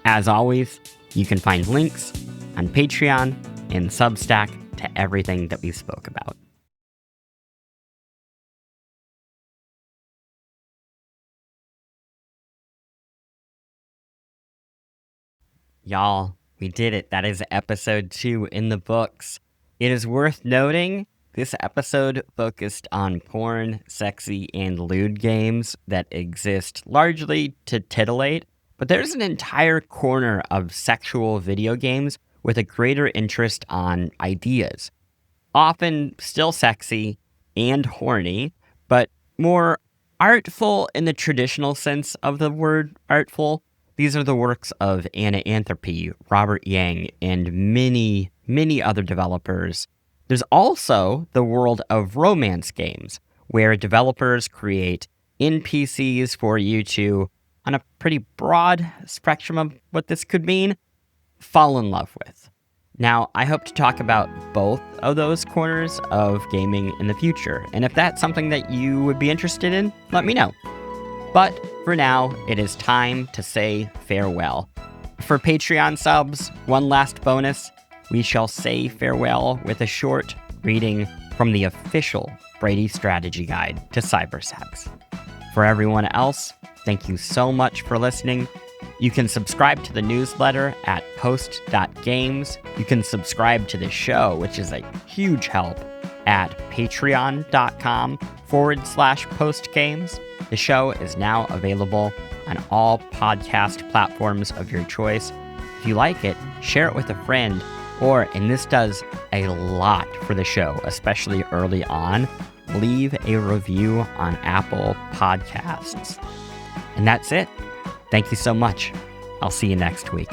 As always, you can find links on Patreon and Substack to everything that we spoke about. Y'all, we did it. That is episode 2 in the books. It is worth noting, this episode focused on porn, sexy, and lewd games that exist largely to titillate, but there's an entire corner of sexual video games with a greater interest on ideas. Often still sexy and horny, but more artful in the traditional sense of the word artful. These are the works of Anna Anthropy, Robert Yang, and many, many other developers. There's also the world of romance games, where developers create NPCs for you to, on a pretty broad spectrum of what this could mean, fall in love with. Now, I hope to talk about both of those corners of gaming in the future, and if that's something that you would be interested in, let me know. But for now, it is time to say farewell. For Patreon subs, one last bonus, we shall say farewell with a short reading from the official Brady Strategy Guide to Cybersex. For everyone else, thank you so much for listening. You can subscribe to the newsletter at post.games. You can subscribe to the show, which is a huge help, at patreon.com/postgames. The show is now available on all podcast platforms of your choice. If you like it, share it with a friend, or, and this does a lot for the show, especially early on, leave a review on Apple Podcasts. And that's it. Thank you so much. I'll see you next week.